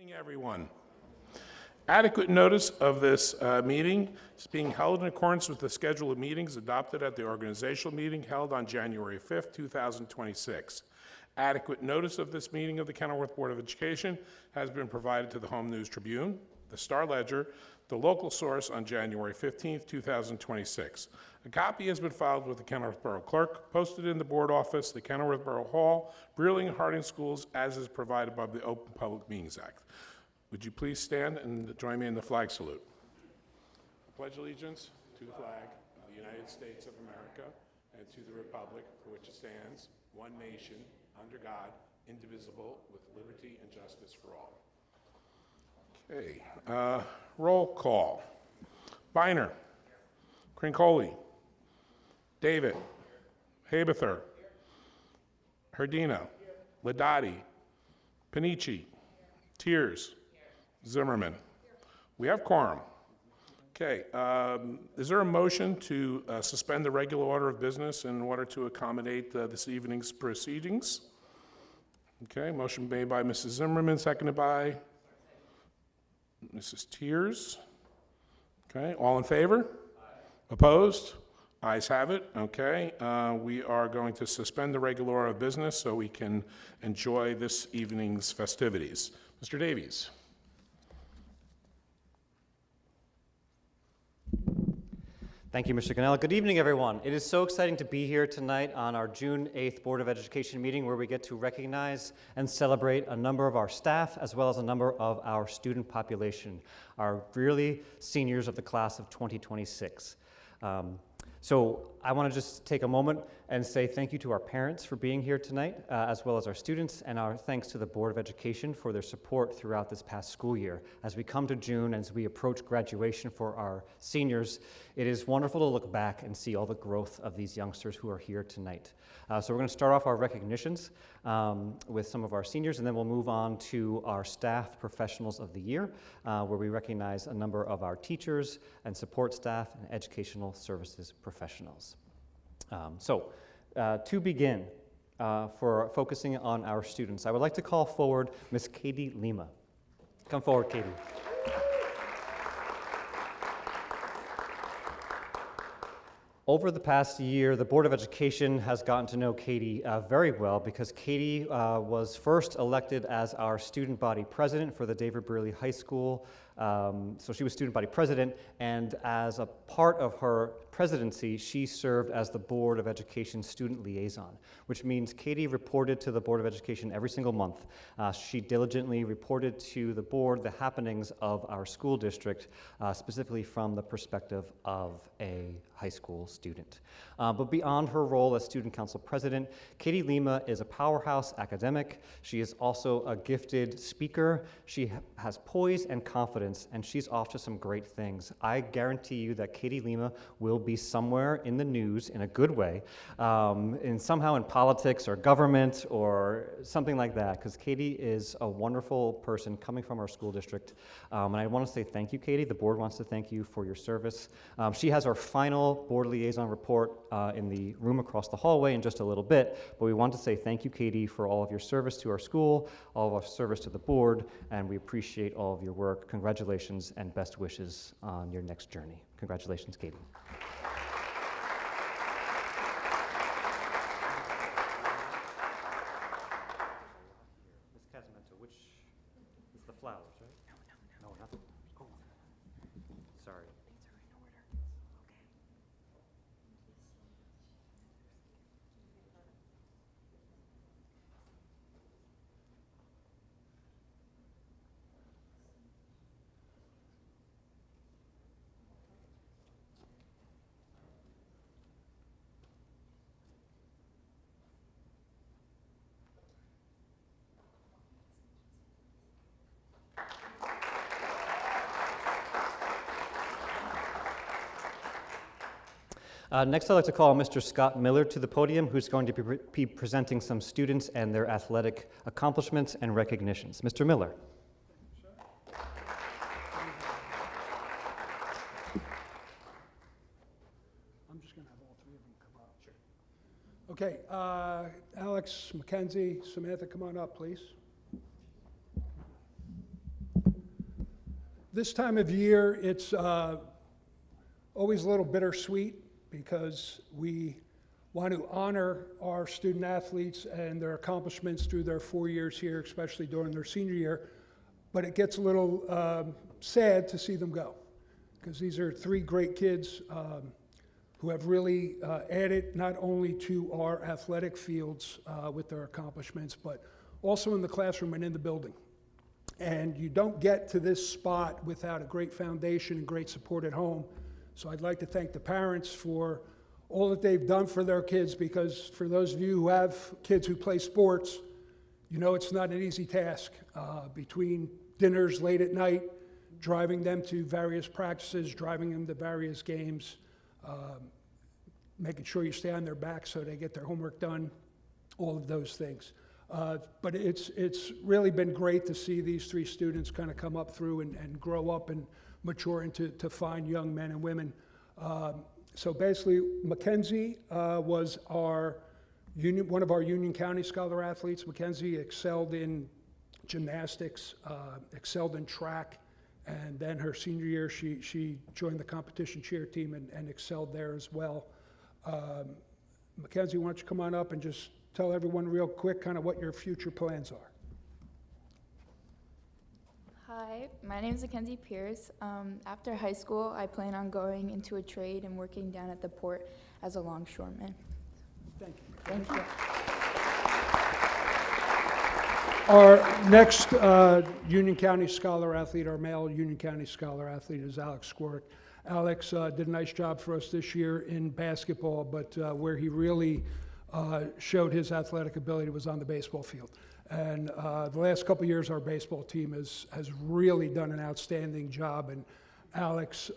Evening, everyone. Adequate notice of this meeting is being held in accordance with the schedule of meetings adopted at the organizational meeting held on January 5th, 2026. Adequate notice of this meeting of the Kenilworth Board of Education has been provided to the Home News Tribune, the Star Ledger, the local source on January 15th, 2026. A copy has been filed with the Kenilworth Borough Clerk, posted in the board office, the Kenilworth Borough Hall, Brearley and Harding Schools, as is provided by the Open Public Meetings Act. Would you please stand and join me in the flag salute? I pledge allegiance to the flag of the United States of America and to the republic for which it stands, one nation, under God, indivisible, with liberty and justice for all. Okay, roll call. Biner, Crincoli, David, Haberther, Herdino, Ladati, Panici, Tiers, Zimmerman. We have quorum. Okay, is there a motion to suspend the regular order of business in order to accommodate this evening's proceedings? Okay, motion made by Mrs. Zimmerman, seconded by Mrs. Tiers. Okay, all in favor? Aye. Opposed? Ayes have it. Okay, we are going to suspend the regular order of business so we can enjoy this evening's festivities. Mr. Davies. Thank you, Mr. Cannella. Good evening, everyone. It is so exciting to be here tonight on our June 8th Board of Education meeting where we get to recognize and celebrate a number of our staff as well as a number of our student population, our really seniors of the class of 2026. So I want to just take a moment and say thank you to our parents for being here tonight, as well as our students, and our thanks to the Board of Education for their support throughout this past school year. As we come to June, as we approach graduation for our seniors, it is wonderful to look back and see all the growth of these youngsters who are here tonight. So we're going to start off our recognitions with some of our seniors, and then we'll move on to our staff professionals of the year, where we recognize a number of our teachers and support staff and educational services professionals. To begin, for focusing on our students, I would like to call forward Ms. Katie Lima. Come forward, Katie. Over the past year, the Board of Education has gotten to know Katie very well because Katie was first elected as our student body president for the David Brearley High School. So she was student body president, and as a part of her presidency, she served as the Board of Education student liaison, which means Katie reported to the Board of Education every single month. She diligently reported to the board the happenings of our school district, specifically from the perspective of a high school student. But beyond her role as student council president, Katie Lima is a powerhouse academic. She is also a gifted speaker. She has poise and confidence, and she's off to some great things. I guarantee you that Katie Lima will be somewhere in the news in a good way, somehow in politics or government or something like that, because Katie is a wonderful person coming from our school district. And I want to say thank you, Katie. The board wants to thank you for your service. She has our final board liaison report in the room across the hallway in just a little bit, but we want to say thank you, Katie, for all of your service to our school, all of our service to the board, and we appreciate all of your work. Congratulations and best wishes on your next journey. Congratulations, Katie. Ms. Casamento, which is the flowers, right? No, not the flowers. Oh, sorry. Next, I'd like to call Mr. Scott Miller to the podium, who's going to be presenting some students and their athletic accomplishments and recognitions. Mr. Miller. I'm just going to have all three of them come up. Sure. Okay, Alex, Mackenzie, Samantha, come on up, please. This time of year, it's always a little bittersweet because we want to honor our student athletes and their accomplishments through their 4 years here, especially during their senior year. But it gets a little sad to see them go, because these are 3 great kids who have really added not only to our athletic fields with their accomplishments, but also in the classroom and in the building. And you don't get to this spot without a great foundation and great support at home. So I'd like to thank the parents for all that they've done for their kids, because for those of you who have kids who play sports, you know it's not an easy task. Between dinners late at night, driving them to various practices, driving them to various games, making sure you stay on their back so they get their homework done, all of those things. But it's really been great to see these 3 students kind of come up through and grow up and mature into fine young men and women. So basically, Mackenzie was one of our Union County Scholar athletes. Mackenzie excelled in gymnastics, excelled in track, and then her senior year, she joined the competition cheer team and excelled there as well. Mackenzie, why don't you come on up and just tell everyone real quick kind of what your future plans are. Hi, my name is Mackenzie Pierce. After high school, I plan on going into a trade and working down at the port as a longshoreman. Thank you. Thank you. Our next Union County Scholar athlete, our male Union County Scholar athlete, is Alex Squirk. Alex did a nice job for us this year in basketball, but where he really showed his athletic ability was on the baseball field. And the last couple of years, our baseball team has really done an outstanding job. And Alex,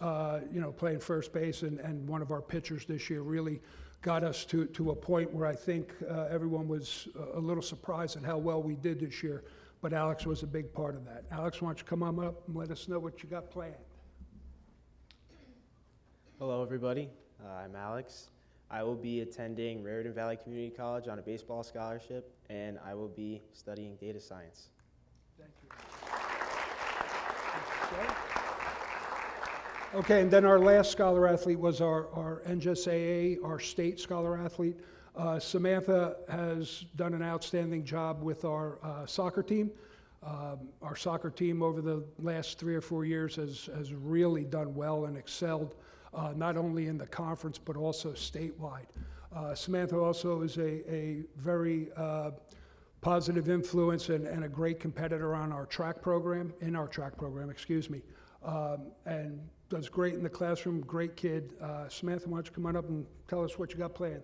playing first base and one of our pitchers this year really got us to a point where I think everyone was a little surprised at how well we did this year. But Alex was a big part of that. Alex, why don't you come on up and let us know what you got planned? Hello, everybody. I'm Alex. I will be attending Raritan Valley Community College on a baseball scholarship, and I will be studying data science. Thank you. Okay, and then our last scholar athlete was our NJSAA, our state scholar athlete. Samantha has done an outstanding job with our soccer team. Our soccer team over the last 3 or 4 years has really done well and excelled. Not only in the conference, but also statewide. Samantha also is a very positive influence and a great competitor on our track program, and does great in the classroom, great kid. Samantha, why don't you come on up and tell us what you got planned?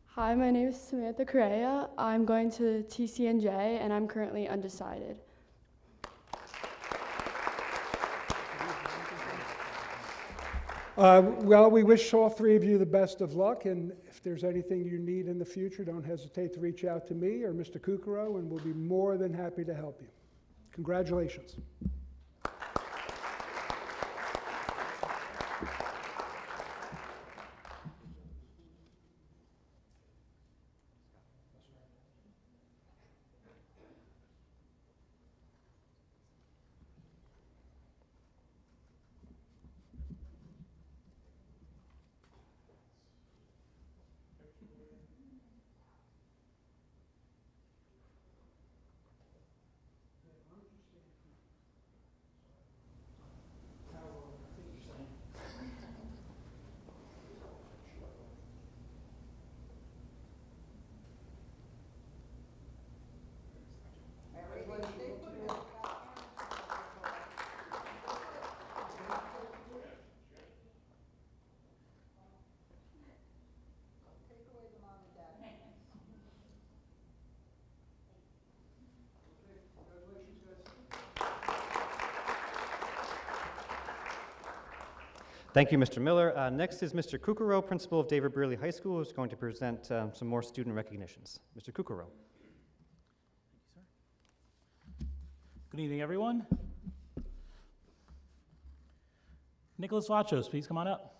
Hi, my name is Samantha Correa. I'm going to TCNJ, and I'm currently undecided. Well, we wish all 3 of you the best of luck, and if there's anything you need in the future, don't hesitate to reach out to me or Mr. Kukuro, and we'll be more than happy to help you. Congratulations. Thank you, Mr. Miller. Next is Mr. Kukuro, principal of David Brearley High School, who's going to present some more student recognitions. Mr. Kukuro. Good evening, everyone. Nicholas Wachos, please come on up.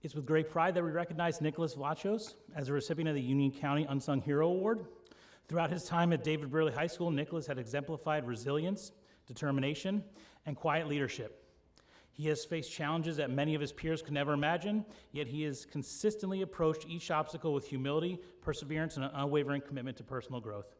It's with great pride that we recognize Nicholas Vlachos as a recipient of the Union County Unsung Hero Award. Throughout his time at David Brearley High School, Nicholas had exemplified resilience, determination, and quiet leadership. He has faced challenges that many of his peers could never imagine, yet he has consistently approached each obstacle with humility, perseverance, and an unwavering commitment to personal growth.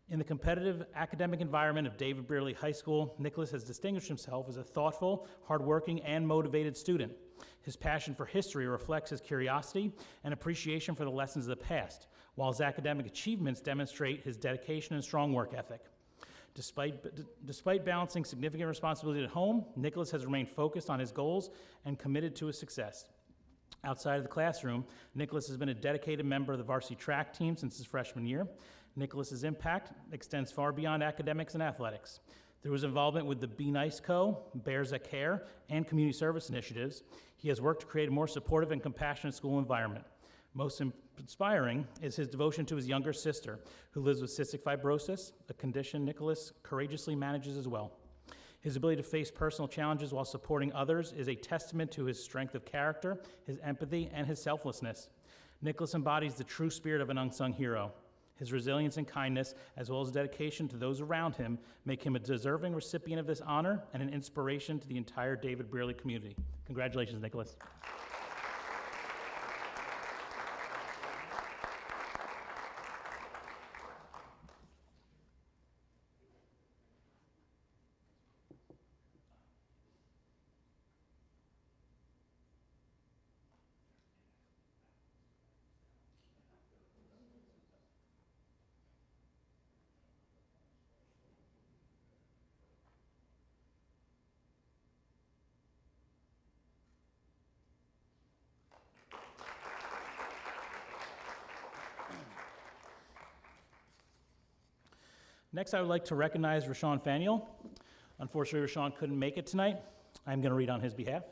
In the competitive academic environment of David Brearley High School, Nicholas has distinguished himself as a thoughtful, hardworking, and motivated student. His passion for history reflects his curiosity and appreciation for the lessons of the past, while his academic achievements demonstrate his dedication and strong work ethic. Despite balancing significant responsibility at home, Nicholas has remained focused on his goals and committed to his success. Outside of the classroom, Nicholas has been a dedicated member of the varsity track team since his freshman year. Nicholas's impact extends far beyond academics and athletics. Through his involvement with the Be Nice Co., Bears That Care, and community service initiatives, he has worked to create a more supportive and compassionate school environment. Most inspiring is his devotion to his younger sister, who lives with cystic fibrosis, a condition Nicholas courageously manages as well. His ability to face personal challenges while supporting others is a testament to his strength of character, his empathy, and his selflessness. Nicholas embodies the true spirit of an unsung hero. His resilience and kindness, as well as dedication to those around him, make him a deserving recipient of this honor and an inspiration to the entire David Brearley community. Congratulations, Nicholas. Next, I would like to recognize Rashawn Faniel. Unfortunately, Rashawn couldn't make it tonight. I'm going to read on his behalf.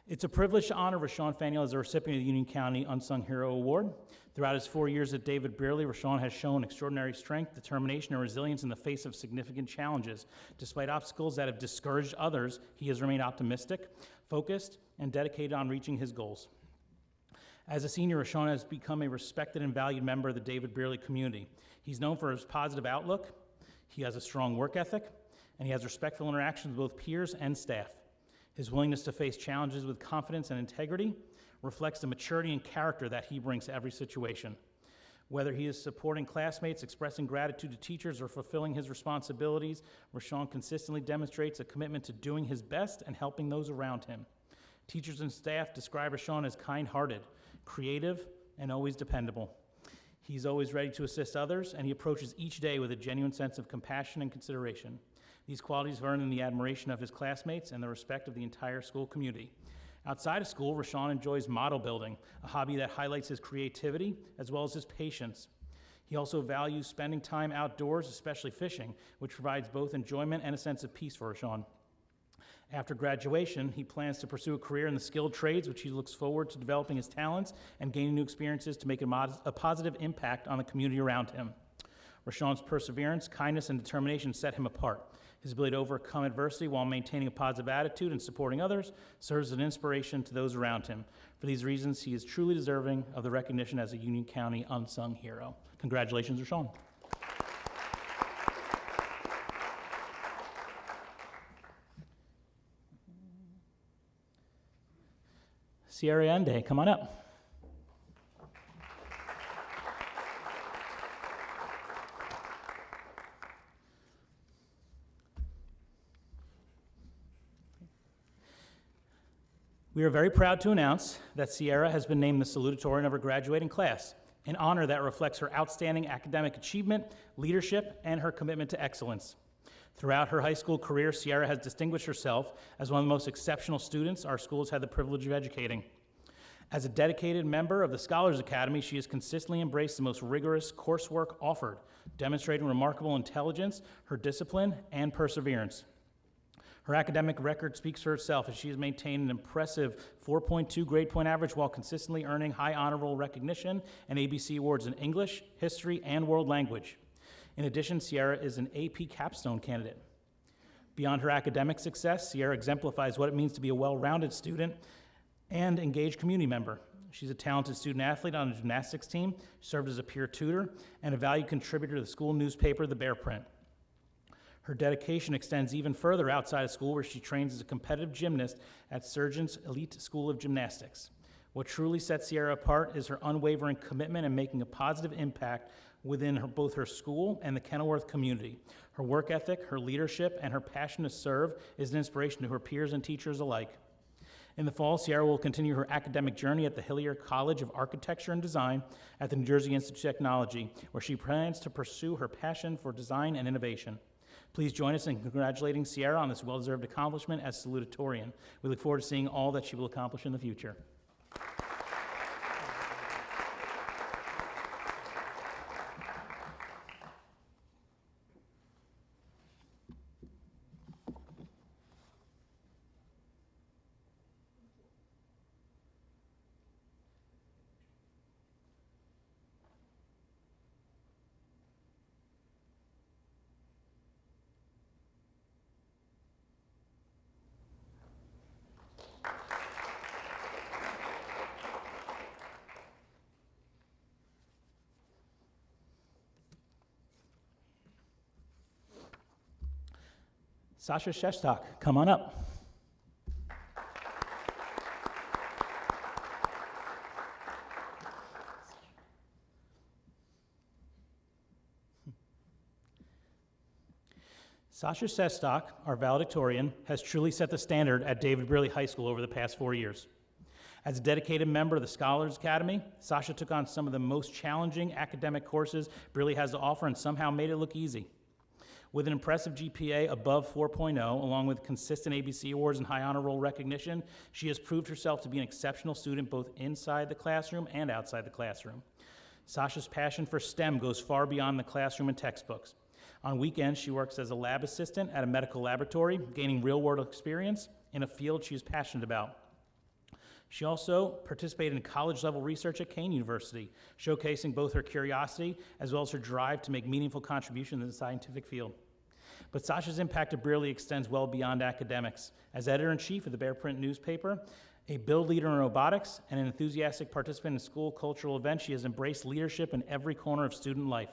It's a privilege to honor Rashawn Faniel as a recipient of the Union County Unsung Hero Award. Throughout his 4 years at David Brearley, Rashawn has shown extraordinary strength, determination, and resilience in the face of significant challenges. Despite obstacles that have discouraged others, he has remained optimistic, focused, and dedicated on reaching his goals. As a senior, Rashawn has become a respected and valued member of the David Brearley community. He's known for his positive outlook, he has a strong work ethic, and he has respectful interactions with both peers and staff. His willingness to face challenges with confidence and integrity reflects the maturity and character that he brings to every situation. Whether he is supporting classmates, expressing gratitude to teachers, or fulfilling his responsibilities, Rashawn consistently demonstrates a commitment to doing his best and helping those around him. Teachers and staff describe Rashawn as kind-hearted, creative, and always dependable. He's always ready to assist others, and he approaches each day with a genuine sense of compassion and consideration. These qualities have earned him the admiration of his classmates and the respect of the entire school community. Outside of school, Rashawn enjoys model building, a hobby that highlights his creativity as well as his patience. He also values spending time outdoors, especially fishing, which provides both enjoyment and a sense of peace for Rashawn. After graduation, he plans to pursue a career in the skilled trades, which he looks forward to developing his talents and gaining new experiences to make a positive impact on the community around him. Rashawn's perseverance, kindness, and determination set him apart. His ability to overcome adversity while maintaining a positive attitude and supporting others serves as an inspiration to those around him. For these reasons, he is truly deserving of the recognition as a Union County Unsung Hero. Congratulations, Rashawn. Sierra Ende, come on up. We are very proud to announce that Sierra has been named the salutatorian of her graduating class, an honor that reflects her outstanding academic achievement, leadership, and her commitment to excellence. Throughout her high school career, Sierra has distinguished herself as one of the most exceptional students our schools had the privilege of educating. As a dedicated member of the Scholars Academy, she has consistently embraced the most rigorous coursework offered, demonstrating remarkable intelligence, her discipline, and perseverance. Her academic record speaks for itself as she has maintained an impressive 4.2 grade point average while consistently earning high honor roll recognition and ABC awards in English, history, and world language. In addition, Sierra is an AP capstone candidate. Beyond her academic success, Sierra exemplifies what it means to be a well-rounded student and engaged community member. She's a talented student athlete on the gymnastics team, served as a peer tutor, and a valued contributor to the school newspaper, The Bear Print. Her dedication extends even further outside of school, where she trains as a competitive gymnast at Surgeon's Elite School of Gymnastics. What truly sets Sierra apart is her unwavering commitment and making a positive impact within both her school and the Kenilworth community. Her work ethic, her leadership, and her passion to serve is an inspiration to her peers and teachers alike. In the fall, Sierra will continue her academic journey at the Hillier College of Architecture and Design at the New Jersey Institute of Technology, where she plans to pursue her passion for design and innovation. Please join us in congratulating Sierra on this well-deserved accomplishment as salutatorian. We look forward to seeing all that she will accomplish in the future. Sasha Shestak, come on up. Sasha Shestak, our valedictorian, has truly set the standard at David Brearley High School over the past 4 years. As a dedicated member of the Scholars Academy, Sasha took on some of the most challenging academic courses Brearley has to offer and somehow made it look easy. With an impressive GPA above 4.0, along with consistent ABC awards and high honor roll recognition, she has proved herself to be an exceptional student both inside the classroom and outside the classroom. Sasha's passion for STEM goes far beyond the classroom and textbooks. On weekends, she works as a lab assistant at a medical laboratory, gaining real-world experience in a field she is passionate about. She also participated in college-level research at Kane University, showcasing both her curiosity as well as her drive to make meaningful contributions in the scientific field. But Sasha's impact at Brearley extends well beyond academics. As editor-in-chief of the Bear Print newspaper, a build leader in robotics, and an enthusiastic participant in school cultural events, she has embraced leadership in every corner of student life.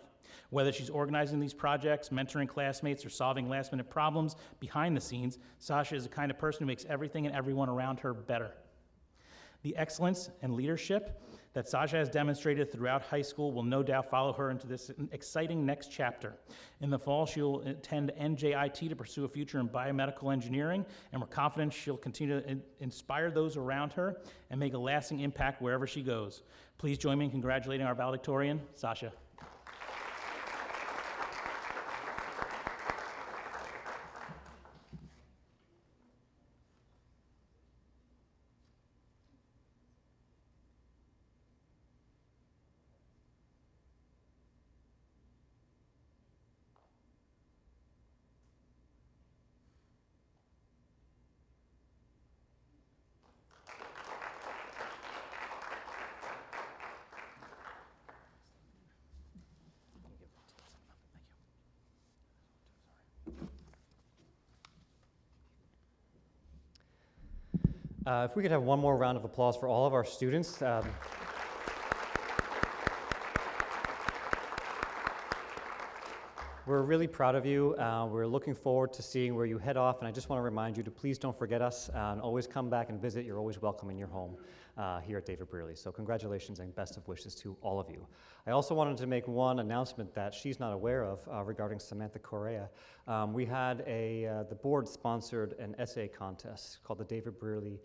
Whether she's organizing these projects, mentoring classmates, or solving last-minute problems behind the scenes, Sasha is the kind of person who makes everything and everyone around her better. The excellence and leadership that Sasha has demonstrated throughout high school will no doubt follow her into this exciting next chapter. In the fall, she'll attend NJIT to pursue a future in biomedical engineering, and we're confident she'll continue to inspire those around her and make a lasting impact wherever she goes. Please join me in congratulating our valedictorian, Sasha. If we could have one more round of applause for all of our students. We're really proud of you. We're looking forward to seeing where you head off, and I just want to remind you to please don't forget us and always come back and visit. You're always welcome in your home here at David Brearley. So congratulations and best of wishes to all of you. I also wanted to make one announcement that she's not aware of regarding Samantha Correa. We had the board sponsored an essay contest called the David Brearley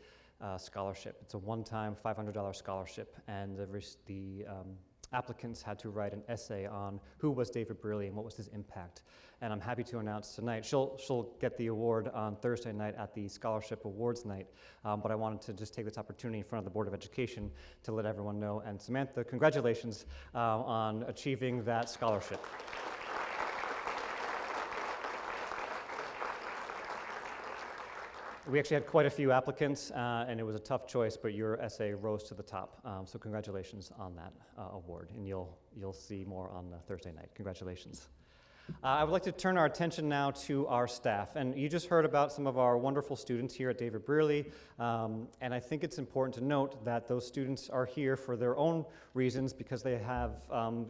Scholarship. It's a one-time $500 scholarship, and the applicants had to write an essay on who was David Brearley and what was his impact. And I'm happy to announce tonight, she'll get the award on Thursday night at the Scholarship Awards night, but I wanted to just take this opportunity in front of the Board of Education to let everyone know. And Samantha, congratulations on achieving that scholarship. We actually had quite a few applicants, and it was a tough choice, but your essay rose to the top. So congratulations on that award, and you'll see more on Thursday night. Congratulations. I would like to turn our attention now to our staff. And you just heard about some of our wonderful students here at David Brearley. And I think it's important to note that those students are here for their own reasons because they have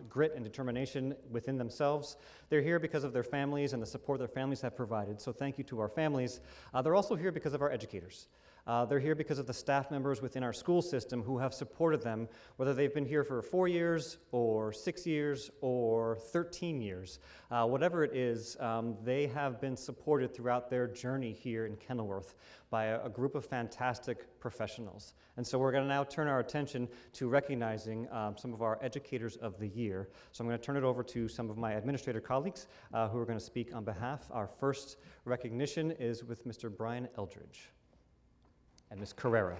grit and determination within themselves. They're here because of their families and the support their families have provided. So thank you to our families. They're also here because of our educators. They're here because of the staff members within our school system who have supported them, whether they've been here for 4 years or 6 years or 13 years. Whatever it is, they have been supported throughout their journey here in Kenilworth by a group of fantastic professionals. And so we're going to now turn our attention to recognizing some of our educators of the year. So I'm going to turn it over to some of my administrator colleagues who are going to speak on behalf. Our first recognition is with Mr. Brian Eldridge and Ms. Carrera.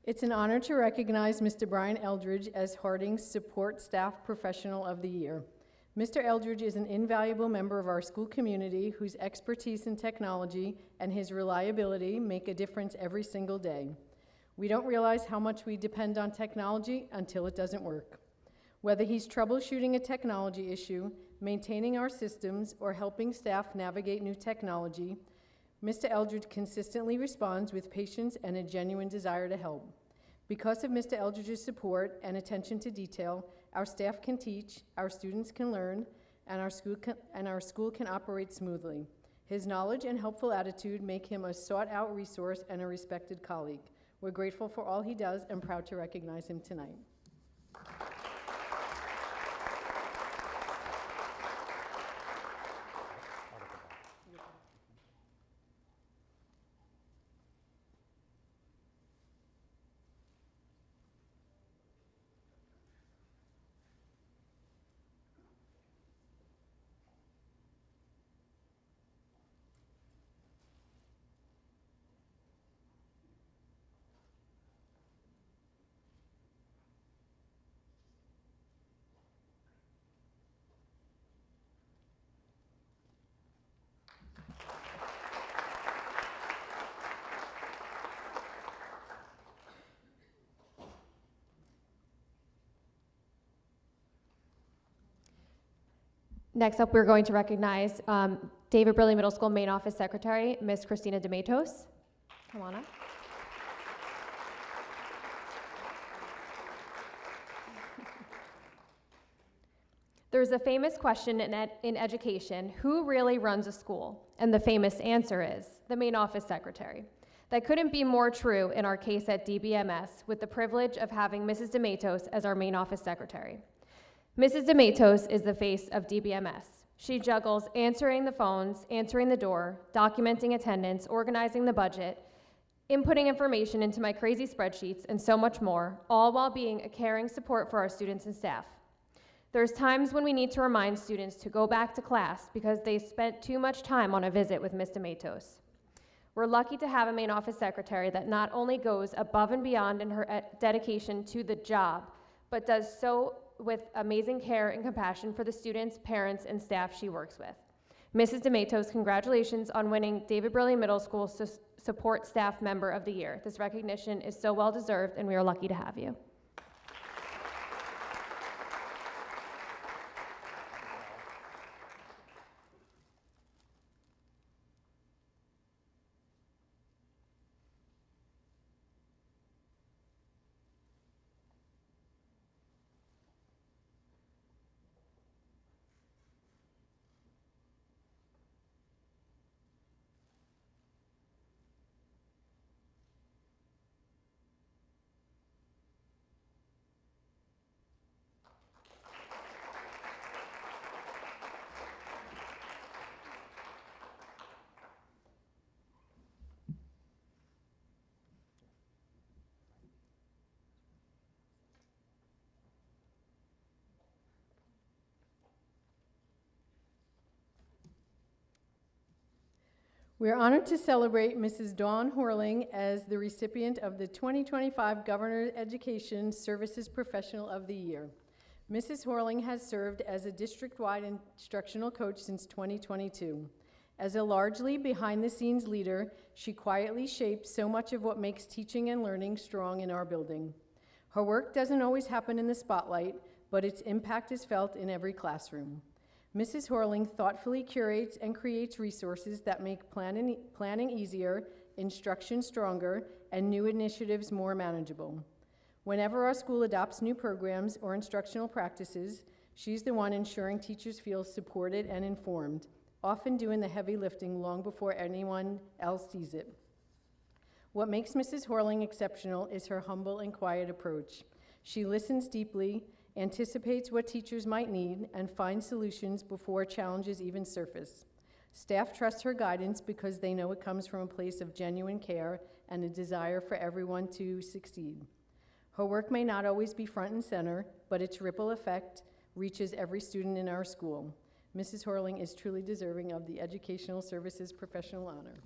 It's an honor to recognize Mr. Brian Eldridge as Harding's Support Staff Professional of the Year. Mr. Eldridge is an invaluable member of our school community whose expertise in technology and his reliability make a difference every single day. We don't realize how much we depend on technology until it doesn't work. Whether he's troubleshooting a technology issue, maintaining our systems, or helping staff navigate new technology, Mr. Eldridge consistently responds with patience and a genuine desire to help. Because of Mr. Eldridge's support and attention to detail, our staff can teach, our students can learn, and our school can operate smoothly. His knowledge and helpful attitude make him a sought-out resource and a respected colleague. We're grateful for all he does and proud to recognize him tonight. Next up, we're going to recognize David Brearley Middle School Main Office Secretary, Ms. Christina DeMatos. Come on up. There's a famous question in education, who really runs a school? And the famous answer is the main office secretary. That couldn't be more true in our case at DBMS with the privilege of having Mrs. DeMatos as our main office secretary. Mrs. DeMatos is the face of DBMS. She juggles answering the phones, answering the door, documenting attendance, organizing the budget, inputting information into my crazy spreadsheets, and so much more, all while being a caring support for our students and staff. There's times when we need to remind students to go back to class because they spent too much time on a visit with Ms. DeMatos. We're lucky to have a main office secretary that not only goes above and beyond in her dedication to the job, but does so with amazing care and compassion for the students, parents, and staff she works with. Mrs. DeMatos, congratulations on winning David Brearley Middle School Support Staff Member of the Year. This recognition is so well deserved, and we are lucky to have you. We are honored to celebrate Mrs. Dawn Horling as the recipient of the 2025 Governor's Education Services Professional of the Year. Mrs. Horling has served as a district-wide instructional coach since 2022. As a largely behind-the-scenes leader, she quietly shapes so much of what makes teaching and learning strong in our building. Her work doesn't always happen in the spotlight, but its impact is felt in every classroom. Mrs. Horling thoughtfully curates and creates resources that make planning easier, instruction stronger, and new initiatives more manageable. Whenever our school adopts new programs or instructional practices, she's the one ensuring teachers feel supported and informed, often doing the heavy lifting long before anyone else sees it. What makes Mrs. Horling exceptional is her humble and quiet approach. She listens deeply, anticipates what teachers might need, and finds solutions before challenges even surface. Staff trust her guidance because they know it comes from a place of genuine care and a desire for everyone to succeed. Her work may not always be front and center, but its ripple effect reaches every student in our school. Mrs. Horling is truly deserving of the Educational Services Professional Honor.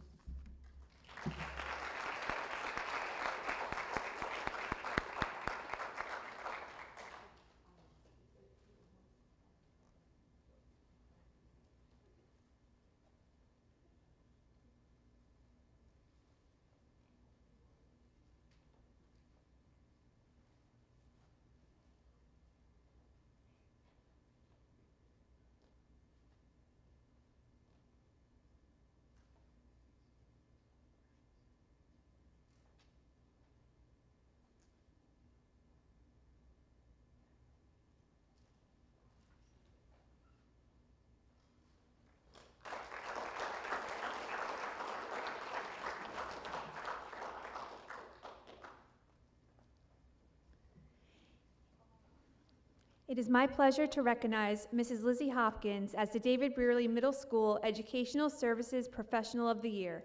It is my pleasure to recognize Mrs. Lizzie Hopkins as the David Brearley Middle School Educational Services Professional of the Year.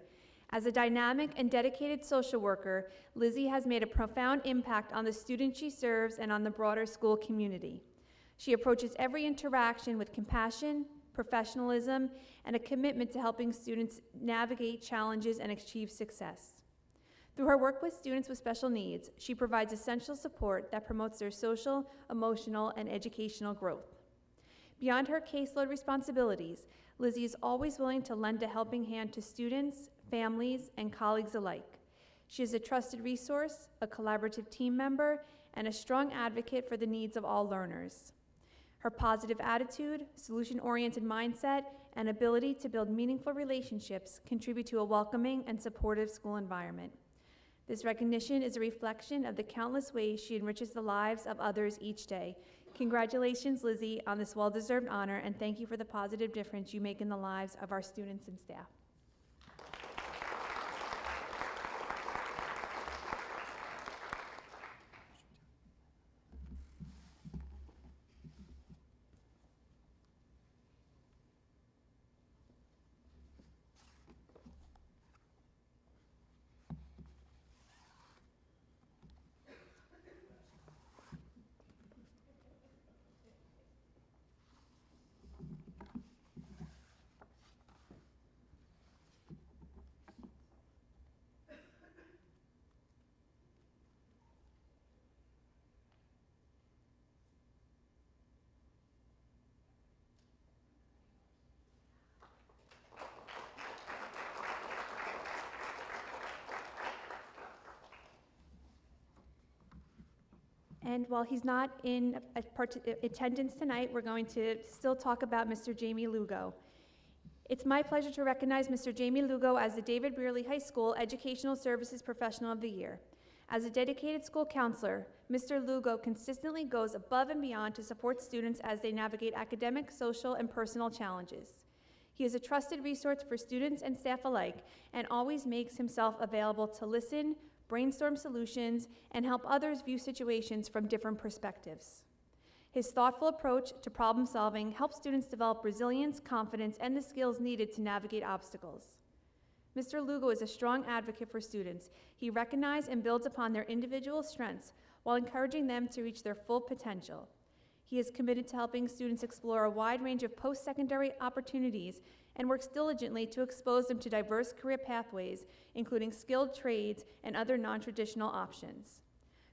As a dynamic and dedicated social worker, Lizzie has made a profound impact on the students she serves and on the broader school community. She approaches every interaction with compassion, professionalism, and a commitment to helping students navigate challenges and achieve success. Through her work with students with special needs, she provides essential support that promotes their social, emotional, and educational growth. Beyond her caseload responsibilities, Lizzie is always willing to lend a helping hand to students, families, and colleagues alike. She is a trusted resource, a collaborative team member, and a strong advocate for the needs of all learners. Her positive attitude, solution-oriented mindset, and ability to build meaningful relationships contribute to a welcoming and supportive school environment. This recognition is a reflection of the countless ways she enriches the lives of others each day. Congratulations, Lizzie, on this well-deserved honor, and thank you for the positive difference you make in the lives of our students and staff. And while he's not in attendance tonight, we're going to still talk about Mr. Jamie Lugo. It's my pleasure to recognize Mr. Jamie Lugo as the David Brearley High School Educational Services Professional of the Year. As a dedicated school counselor, Mr. Lugo consistently goes above and beyond to support students as they navigate academic, social, and personal challenges. He is a trusted resource for students and staff alike and always makes himself available to listen, brainstorm solutions, and help others view situations from different perspectives. His thoughtful approach to problem solving helps students develop resilience, confidence, and the skills needed to navigate obstacles. Mr. Lugo is a strong advocate for students. He recognizes and builds upon their individual strengths while encouraging them to reach their full potential. He is committed to helping students explore a wide range of post-secondary opportunities and works diligently to expose them to diverse career pathways, including skilled trades and other non-traditional options.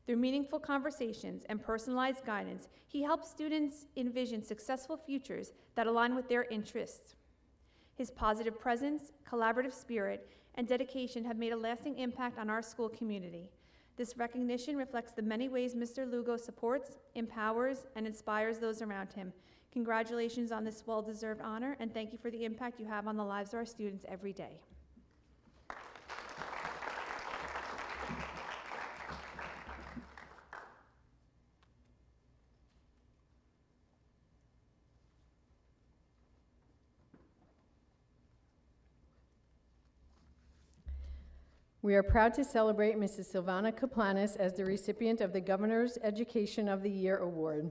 Through meaningful conversations and personalized guidance, he helps students envision successful futures that align with their interests. His positive presence, collaborative spirit, and dedication have made a lasting impact on our school community. This recognition reflects the many ways Mr. Lugo supports, empowers, and inspires those around him. Congratulations on this well-deserved honor, and thank you for the impact you have on the lives of our students every day. We are proud to celebrate Mrs. Silvana Kaplanis as the recipient of the Governor's Education of the Year Award.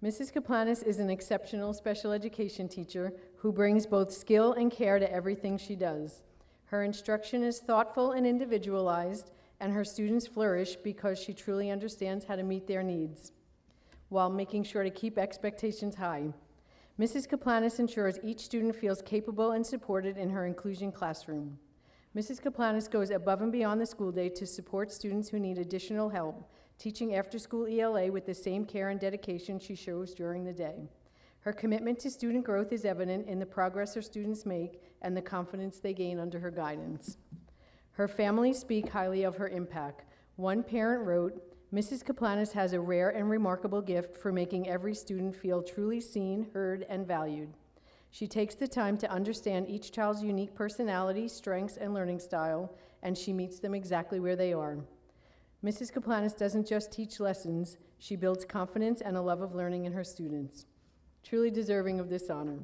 Mrs. Kaplanis is an exceptional special education teacher who brings both skill and care to everything she does. Her instruction is thoughtful and individualized, and her students flourish because she truly understands how to meet their needs, while making sure to keep expectations high. Mrs. Kaplanis ensures each student feels capable and supported in her inclusion classroom. Mrs. Kaplanis goes above and beyond the school day to support students who need additional help, teaching after-school ELA with the same care and dedication she shows during the day. Her commitment to student growth is evident in the progress her students make and the confidence they gain under her guidance. Her family speak highly of her impact. One parent wrote, "Mrs. Kaplanis has a rare and remarkable gift for making every student feel truly seen, heard, and valued. She takes the time to understand each child's unique personality, strengths, and learning style, and she meets them exactly where they are. Mrs. Kaplanis doesn't just teach lessons, she builds confidence and a love of learning in her students. Truly deserving of this honor."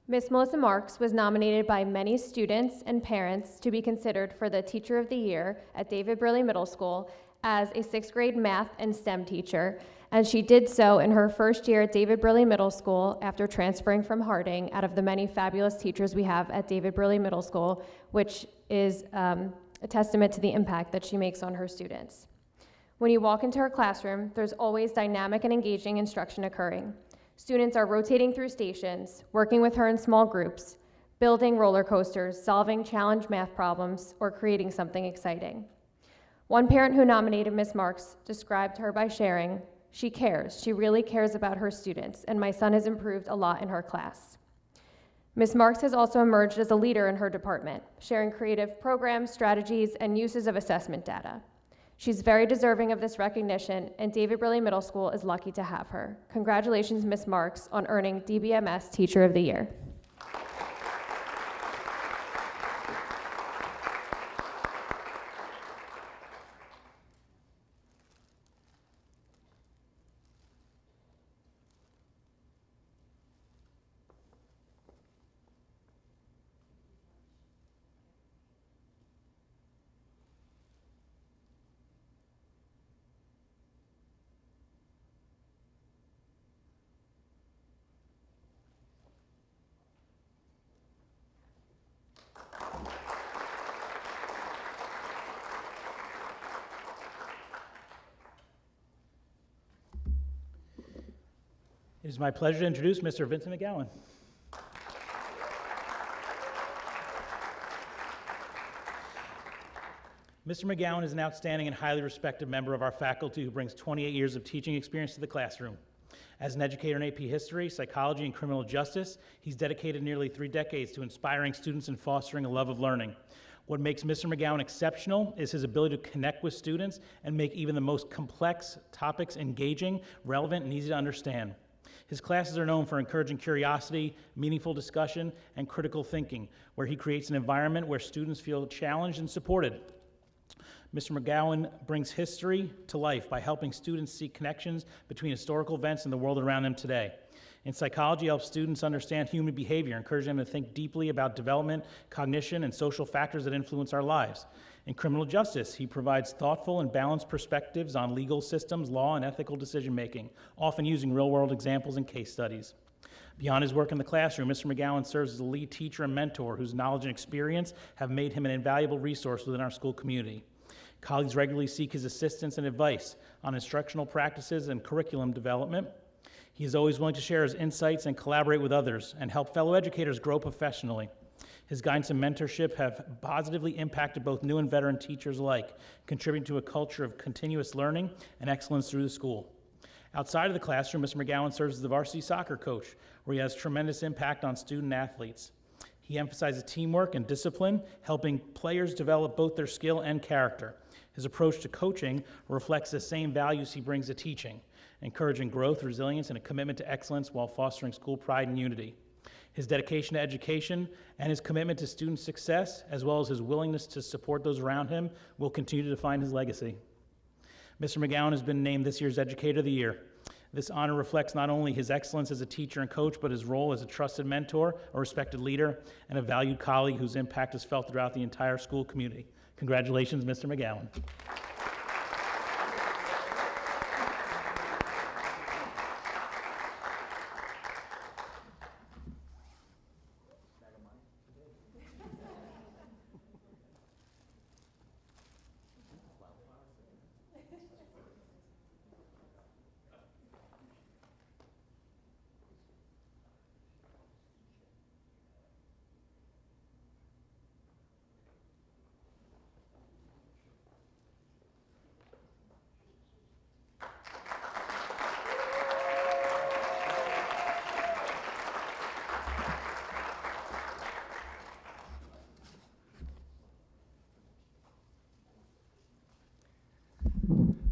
Ms. Melissa Marks was nominated by many students and parents to be considered for the Teacher of the Year at David Burley Middle School as a 6th grade math and STEM teacher, and she did so in her first year at David Burley Middle School after transferring from Harding, out of the many fabulous teachers we have at David Burley Middle School, which is a testament to the impact that she makes on her students. When you walk into her classroom, there's always dynamic and engaging instruction occurring. Students are rotating through stations, working with her in small groups, building roller coasters, solving challenge math problems, or creating something exciting. One parent who nominated Ms. Marks described her by sharing, "She cares, she really cares about her students, and my son has improved a lot in her class." Ms. Marks has also emerged as a leader in her department, sharing creative programs, strategies, and uses of assessment data. She's very deserving of this recognition, and David Burley Middle School is lucky to have her. Congratulations, Ms. Marks, on earning DBMS Teacher of the Year. It is my pleasure to introduce Mr. Vincent McGowan. Mr. McGowan is an outstanding and highly respected member of our faculty who brings 28 years of teaching experience to the classroom. As an educator in AP History, Psychology, and Criminal Justice, he's dedicated nearly 3 decades to inspiring students and fostering a love of learning. What makes Mr. McGowan exceptional is his ability to connect with students and make even the most complex topics engaging, relevant, and easy to understand. His classes are known for encouraging curiosity, meaningful discussion, and critical thinking, where he creates an environment where students feel challenged and supported. Mr. McGowan brings history to life by helping students see connections between historical events and the world around them today. In psychology, he helps students understand human behavior, encouraging them to think deeply about development, cognition, and social factors that influence our lives. In criminal justice, he provides thoughtful and balanced perspectives on legal systems, law, and ethical decision-making, often using real-world examples and case studies. Beyond his work in the classroom, Mr. McGowan serves as a lead teacher and mentor whose knowledge and experience have made him an invaluable resource within our school community. Colleagues regularly seek his assistance and advice on instructional practices and curriculum development. He is always willing to share his insights and collaborate with others and help fellow educators grow professionally. His guidance and mentorship have positively impacted both new and veteran teachers alike, contributing to a culture of continuous learning and excellence through the school. Outside of the classroom, Mr. McGowan serves as the varsity soccer coach, where he has tremendous impact on student athletes. He emphasizes teamwork and discipline, helping players develop both their skill and character. His approach to coaching reflects the same values he brings to teaching, encouraging growth, resilience, and a commitment to excellence while fostering school pride and unity. His dedication to education and his commitment to student success, as well as his willingness to support those around him, will continue to define his legacy. Mr. McGowan has been named this year's Educator of the Year. This honor reflects not only his excellence as a teacher and coach, but his role as a trusted mentor, a respected leader, and a valued colleague whose impact is felt throughout the entire school community. Congratulations, Mr. McGowan.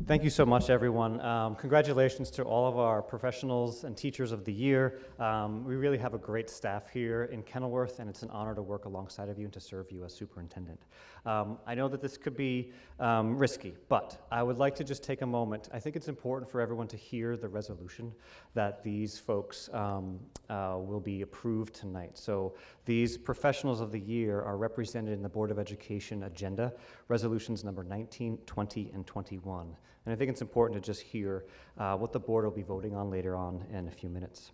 Thank you so much, everyone. Congratulations to all of our professionals and teachers of the year. We really have a great staff here in Kenilworth, and it's an honor to work alongside of you and to serve you as superintendent. I know that this could be risky, but I would like to just take a moment. I think it's important for everyone to hear the resolution that these folks will be approved tonight. So these professionals of the year are represented in the Board of Education agenda, resolutions number 19, 20, and 21. And I think it's important to just hear what the board will be voting on later on in a few minutes.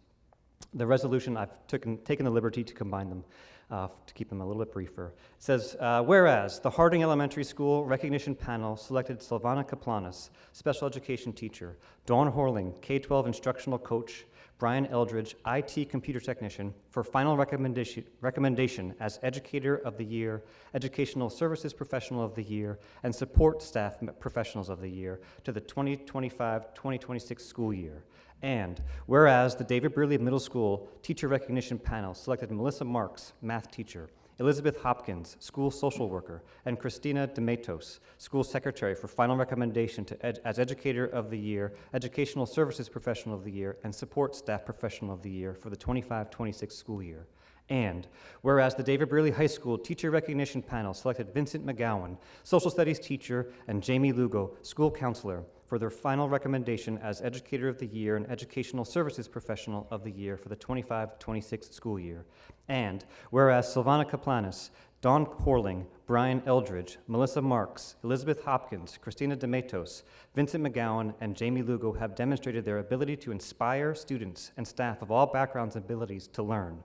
The resolution, I've taken the liberty to combine them to keep them a little bit briefer. It says, whereas the Harding Elementary School Recognition Panel selected Silvana Kaplanis, Special Education Teacher, Dawn Horling, K-12 Instructional Coach, Brian Eldridge, IT Computer Technician, for final recommendation as Educator of the Year, Educational Services Professional of the Year, and Support Staff Professionals of the Year to the 2025-2026 school year. And whereas the David Brearley Middle School Teacher Recognition Panel selected Melissa Marks, Math Teacher, Elizabeth Hopkins, School Social Worker, and Christina DeMatos, School Secretary, for final recommendation as Educator of the Year, Educational Services Professional of the Year, and Support Staff Professional of the Year for the 25-26 school year. And whereas the David Brearley High School Teacher Recognition Panel selected Vincent McGowan, Social Studies Teacher, and Jamie Lugo, School Counselor, for their final recommendation as Educator of the Year and Educational Services Professional of the Year for the 25-26 school year. And whereas Silvana Kaplanis, Dawn Horling, Brian Eldridge, Melissa Marks, Elizabeth Hopkins, Christina DeMatos, Vincent McGowan, and Jamie Lugo have demonstrated their ability to inspire students and staff of all backgrounds and abilities to learn.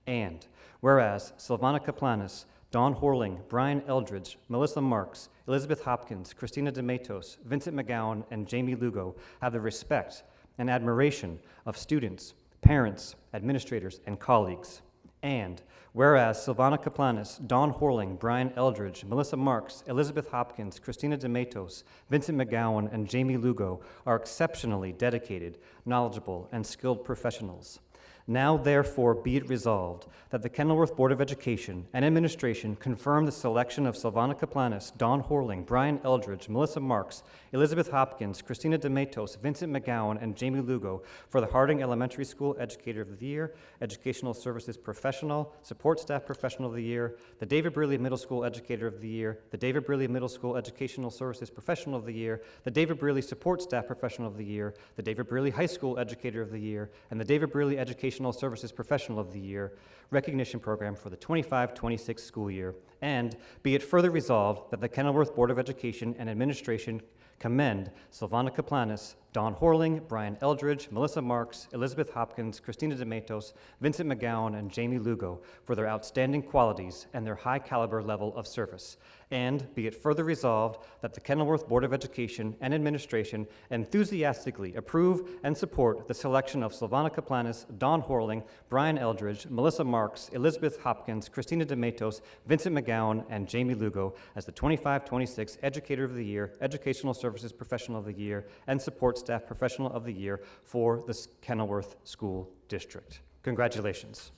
And whereas Silvana Kaplanis, Dawn Horling, Brian Eldridge, Melissa Marks, Elizabeth Hopkins, Christina DeMatos, Vincent McGowan, and Jamie Lugo have the respect and admiration of students, parents, administrators, and colleagues. And whereas Silvana Kaplanis, Dawn Horling, Brian Eldridge, Melissa Marks, Elizabeth Hopkins, Christina DeMatos, Vincent McGowan, and Jamie Lugo are exceptionally dedicated, knowledgeable, and skilled professionals. Now therefore be it resolved that the Kenilworth Board of Education and Administration confirm the selection of Silvana Kaplanis, Dawn Horling, Brian Eldridge, Melissa Marks, Elizabeth Hopkins, Christina DeMatos, Vincent McGowan, and Jamie Lugo for the Harding Elementary School Educator of the Year, Educational Services Professional, Support Staff Professional of the Year, the David Brearley Middle School Educator of the Year, the David Brearley Middle School Educational Services Professional of the Year, the David Brearley Support Staff Professional of the Year, the David Brearley High School Educator of the Year, and the David Brearley Educational Services Professional of the Year recognition program for the 25-26 school year. And be it further resolved that the Kenilworth Board of Education and Administration commend Silvana Kaplanis, Dawn Horling, Brian Eldridge, Melissa Marks, Elizabeth Hopkins, Christina DeMatos, Vincent McGowan, and Jamie Lugo for their outstanding qualities and their high caliber level of service. And be it further resolved that the Kenilworth Board of Education and Administration enthusiastically approve and support the selection of Silvana Kaplanis, Dawn Horling, Brian Eldridge, Melissa Marks, Elizabeth Hopkins, Christina DeMatos, Vincent McGowan, and Jamie Lugo as the 25-26 Educator of the Year, Educational Services Professional of the Year, and Support Staff Professional of the Year for the Kenilworth School District. Congratulations.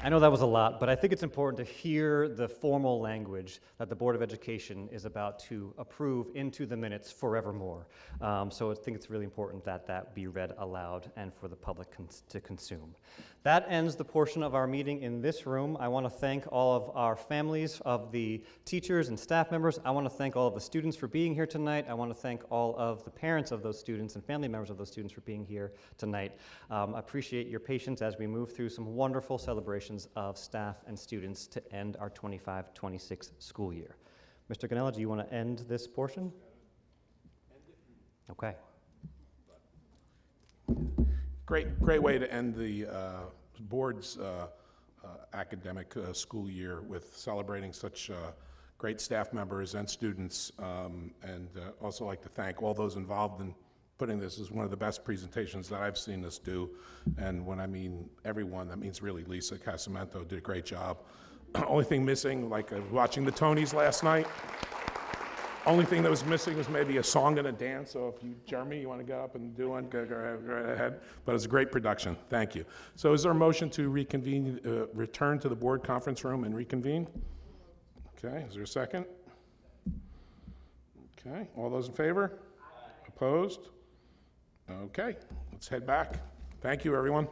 I know that was a lot, but I think it's important to hear the formal language that the Board of Education is about to approve into the minutes forevermore. So I think it's really important that that be read aloud and for the public to consume. That ends the portion of our meeting in this room. I want to thank all of our families of the teachers and staff members. I want to thank all of the students for being here tonight. I want to thank all of the parents of those students and family members of those students for being here tonight. I appreciate your patience as we move through some wonderful celebrations of staff and students to end our 25-26 school year. Mr. Ganella, do you want to end this portion? Okay. Great way to end the board's academic school year with celebrating such great staff members and students, and also like to thank all those involved in putting this as one of the best presentations that I've seen us do. And when I mean everyone, that means really Lisa Casamento did a great job. Only thing missing, like watching the Tonys last night, only thing that was missing was maybe a song and a dance. So if you, Jeremy, you want to get up and do one, go right ahead. But it was a great production. Thank you. So is there a motion to reconvene, return to the board conference room and reconvene? Okay, is there a second? Okay, all those in favor? Aye. Opposed? Okay, let's head back. Thank you, everyone.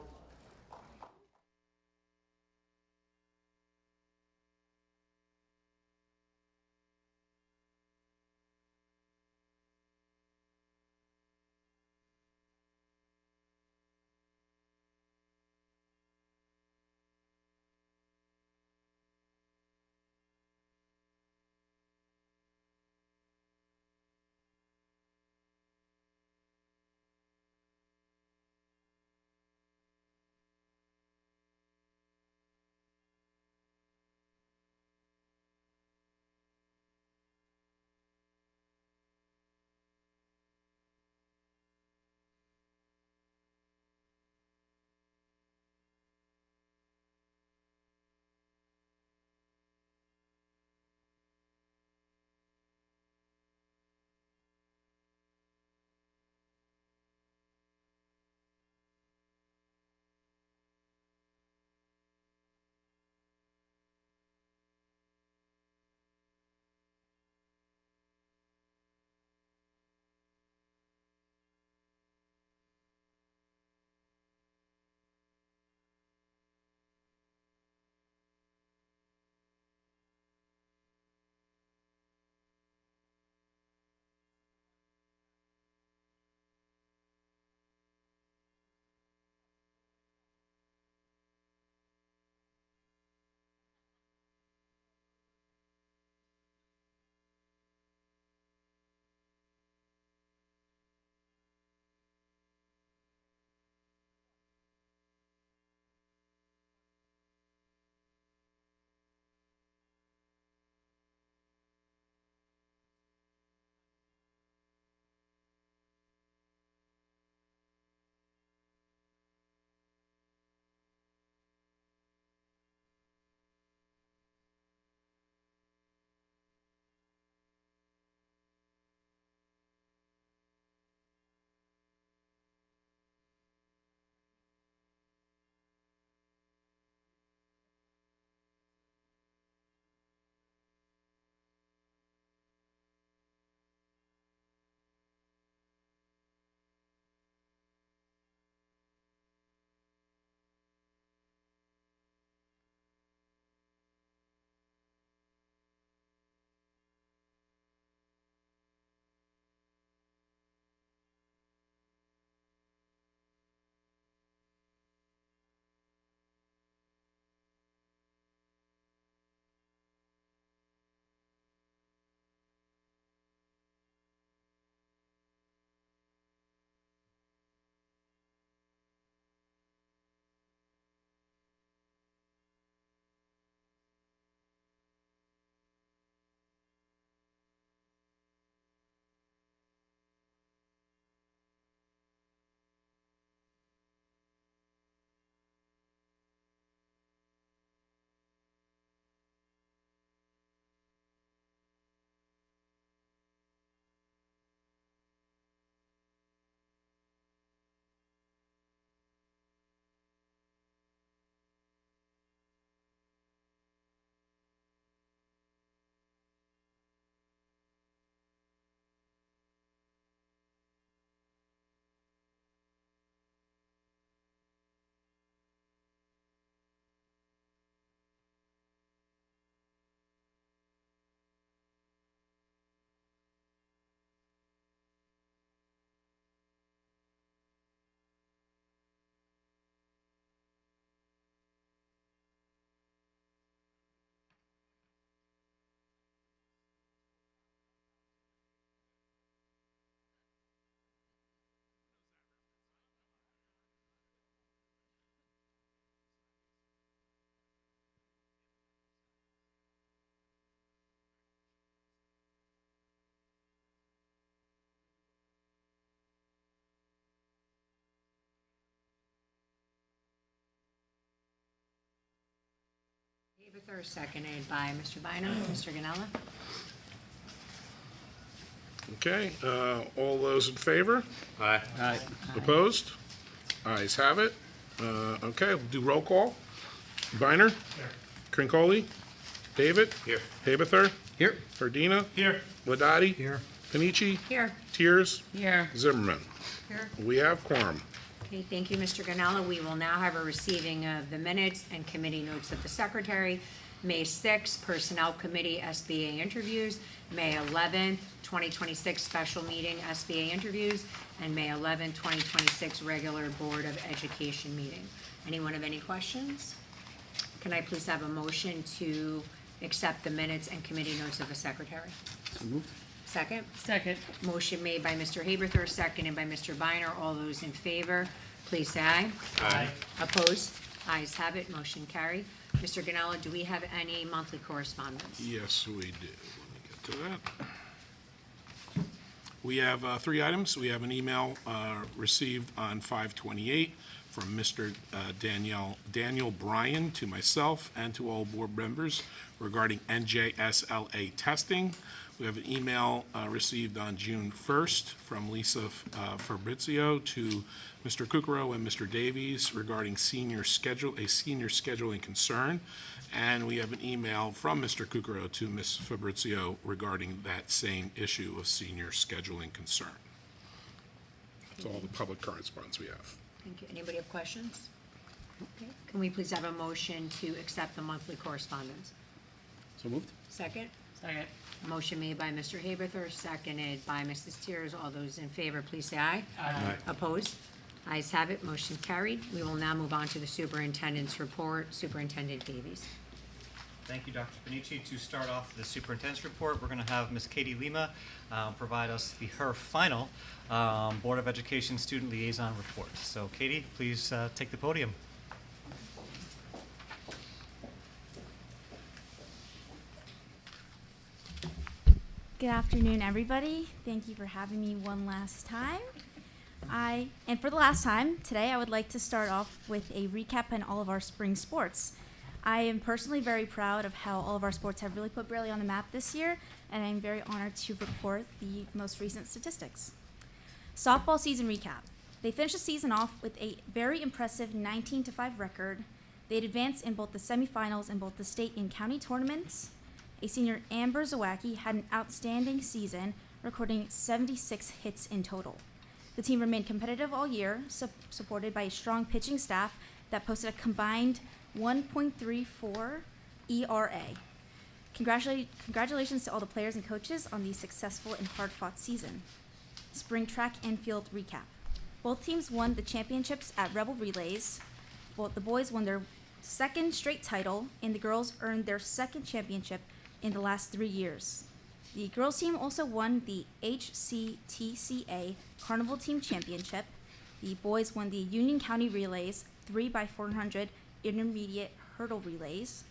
Haberthor, seconded by Mr. Biner. Mr. Ganella? Okay, all those in favor? Aye. Aye. Opposed? Ayes have it. Okay, we'll do roll call. Biner? Crincoli? David? Here. Haberthor? Here. Hardina? Here. Wadati? Here. Panici? Here. Tiers? Here. Zimmerman? Here. We have quorum. Okay, thank you, Mr. Ganella. We will now have a receiving of the minutes and committee notes of the secretary. May 6th, Personnel Committee SBA interviews. May 11th, 2026 special meeting SBA interviews. And May 11th, 2026 regular Board of Education meeting. Anyone have any questions? Can I please have a motion to accept the minutes and committee notes of the secretary? So moved. Second? Second. Motion made by Mr. Haberthor, seconded by Mr. Biner. All those in favor, please say aye. Aye. Opposed? Ayes have it, motion carried. Mr. Ganella, do we have any monthly correspondence? Yes, we do. Let me get to that. We have 3 items. We have an email received on 5/28 from Mr. Daniel Bryan to myself and to all board members regarding NJSLA testing. We have an email received on June 1st from Lisa Fabrizio to Mr. Kukuro and Mr. Davies regarding a senior scheduling concern. And we have an email from Mr. Kukuro to Ms. Fabrizio regarding that same issue of senior scheduling concern. That's all the public correspondence we have. Thank you. Anybody have questions? Okay. Can we please have a motion to accept the monthly correspondence? So moved. Second? Second. Motion made by Mr. Haberthor, seconded by Mrs. Tiers. All those in favor, please say aye. Aye. Opposed? Ayes have it, motion carried. We will now move on to the superintendent's report. Superintendent Davies. Thank you, Dr. Panici. To start off the superintendent's report, we're going to have Ms. Katie Lima provide us her final Board of Education Student Liaison report. So Katie, please take the podium. Good afternoon, everybody. Thank you for having me one last time. And for the last time, today I would like to start off with a recap on all of our spring sports. I am personally very proud of how all of our sports have really put Burley on the map this year, and I'm very honored to report the most recent statistics. Softball season recap. They finished the season off with a very impressive 19-5 record. They had advanced in both the semifinals and both the state and county tournaments. A senior, Amber Zawacki, had an outstanding season, recording 76 hits in total. The team remained competitive all year, supported by a strong pitching staff that posted a combined 1.34 ERA. Congratulations to all the players and coaches on the successful and hard-fought season. Spring track and field recap. Both teams won the championships at Rebel Relays. Both the boys won their second straight title, and the girls earned their second championship in the last 3 years. The girls team also won the HCTCA Carnival Team Championship. The boys won the Union County Relays 3x400 Intermediate Hurdle Relays.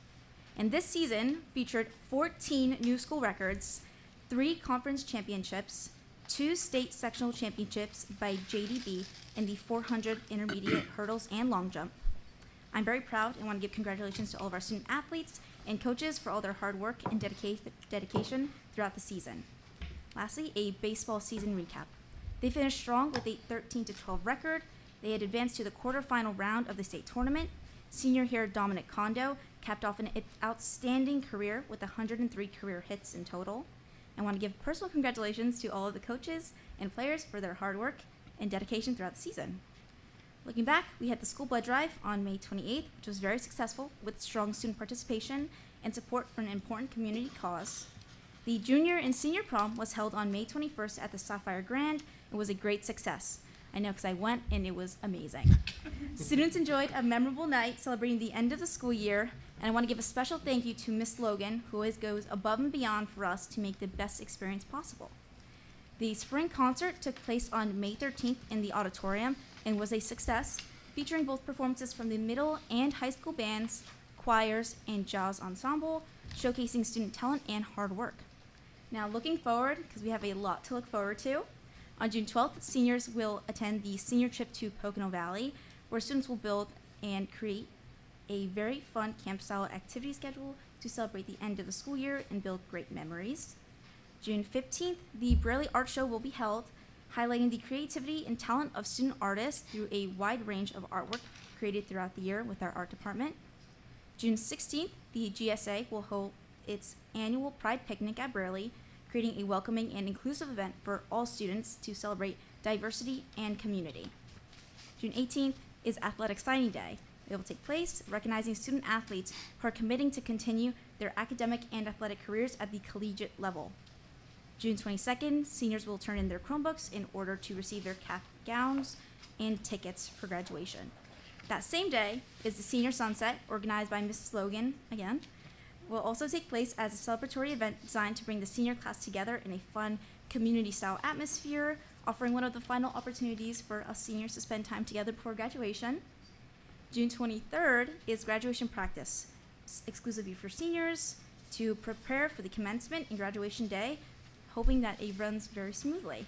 And this season featured 14 new school records, 3 conference championships, 2 state sectional championships by JDB in the 400 Intermediate Hurdles and Long Jump. I'm very proud and want to give congratulations to all of our student athletes and coaches for all their hard work and dedication throughout the season. Lastly, a baseball season recap. They finished strong with a 13-12 record. They had advanced to the quarterfinal round of the state tournament. Senior here Dominic Kondo capped off an outstanding career with 103 career hits in total. I want to give personal congratulations to all of the coaches and players for their hard work and dedication throughout the season. Looking back, we had the school blood drive on May 28th, which was very successful with strong student participation and support for an important community cause. The junior and senior prom was held on May 21st at the Sapphire Grand and was a great success. I know because I went and it was amazing. Students enjoyed a memorable night celebrating the end of the school year, and I want to give a special thank you to Miss Logan, who always goes above and beyond for us to make the best experience possible. The spring concert took place on May 13th in the auditorium and was a success, featuring both performances from the middle and high school bands, choirs, and jazz ensemble, showcasing student talent and hard work. Now looking forward, because we have a lot to look forward to, on June 12th, seniors will attend the senior trip to Pocono Valley, where students will build and create a very fun camp-style activity schedule to celebrate the end of the school year and build great memories. June 15th, the Braley Art Show will be held, highlighting the creativity and talent of student artists through a wide range of artwork created throughout the year with our art department. June 16th, the GSA will hold its annual Pride Picnic at Braley, creating a welcoming and inclusive event for all students to celebrate diversity and community. June 18th is Athletic Signing Day. It will take place recognizing student athletes who are committing to continue their academic and athletic careers at the collegiate level. June 22nd, seniors will turn in their Chromebooks in order to receive their cap gowns and tickets for graduation. That same day is the Senior Sunset, organized by Mrs. Logan again. Will also take place as a celebratory event designed to bring the senior class together in a fun, community-style atmosphere, offering one of the final opportunities for us seniors to spend time together before graduation. June 23rd is graduation practice, exclusively for seniors, to prepare for the commencement and graduation day, hoping that it runs very smoothly.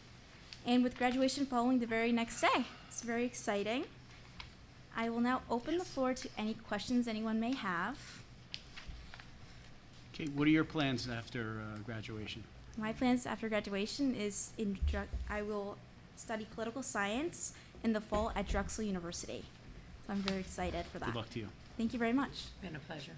And with graduation following the very next day. It's very exciting. I will now open the floor to any questions anyone may have. Okay, what are your plans after graduation? My plans after graduation is I will study political science in the fall at Drexel University. So I'm very excited for that. Good luck to you. Thank you very much. Been a pleasure.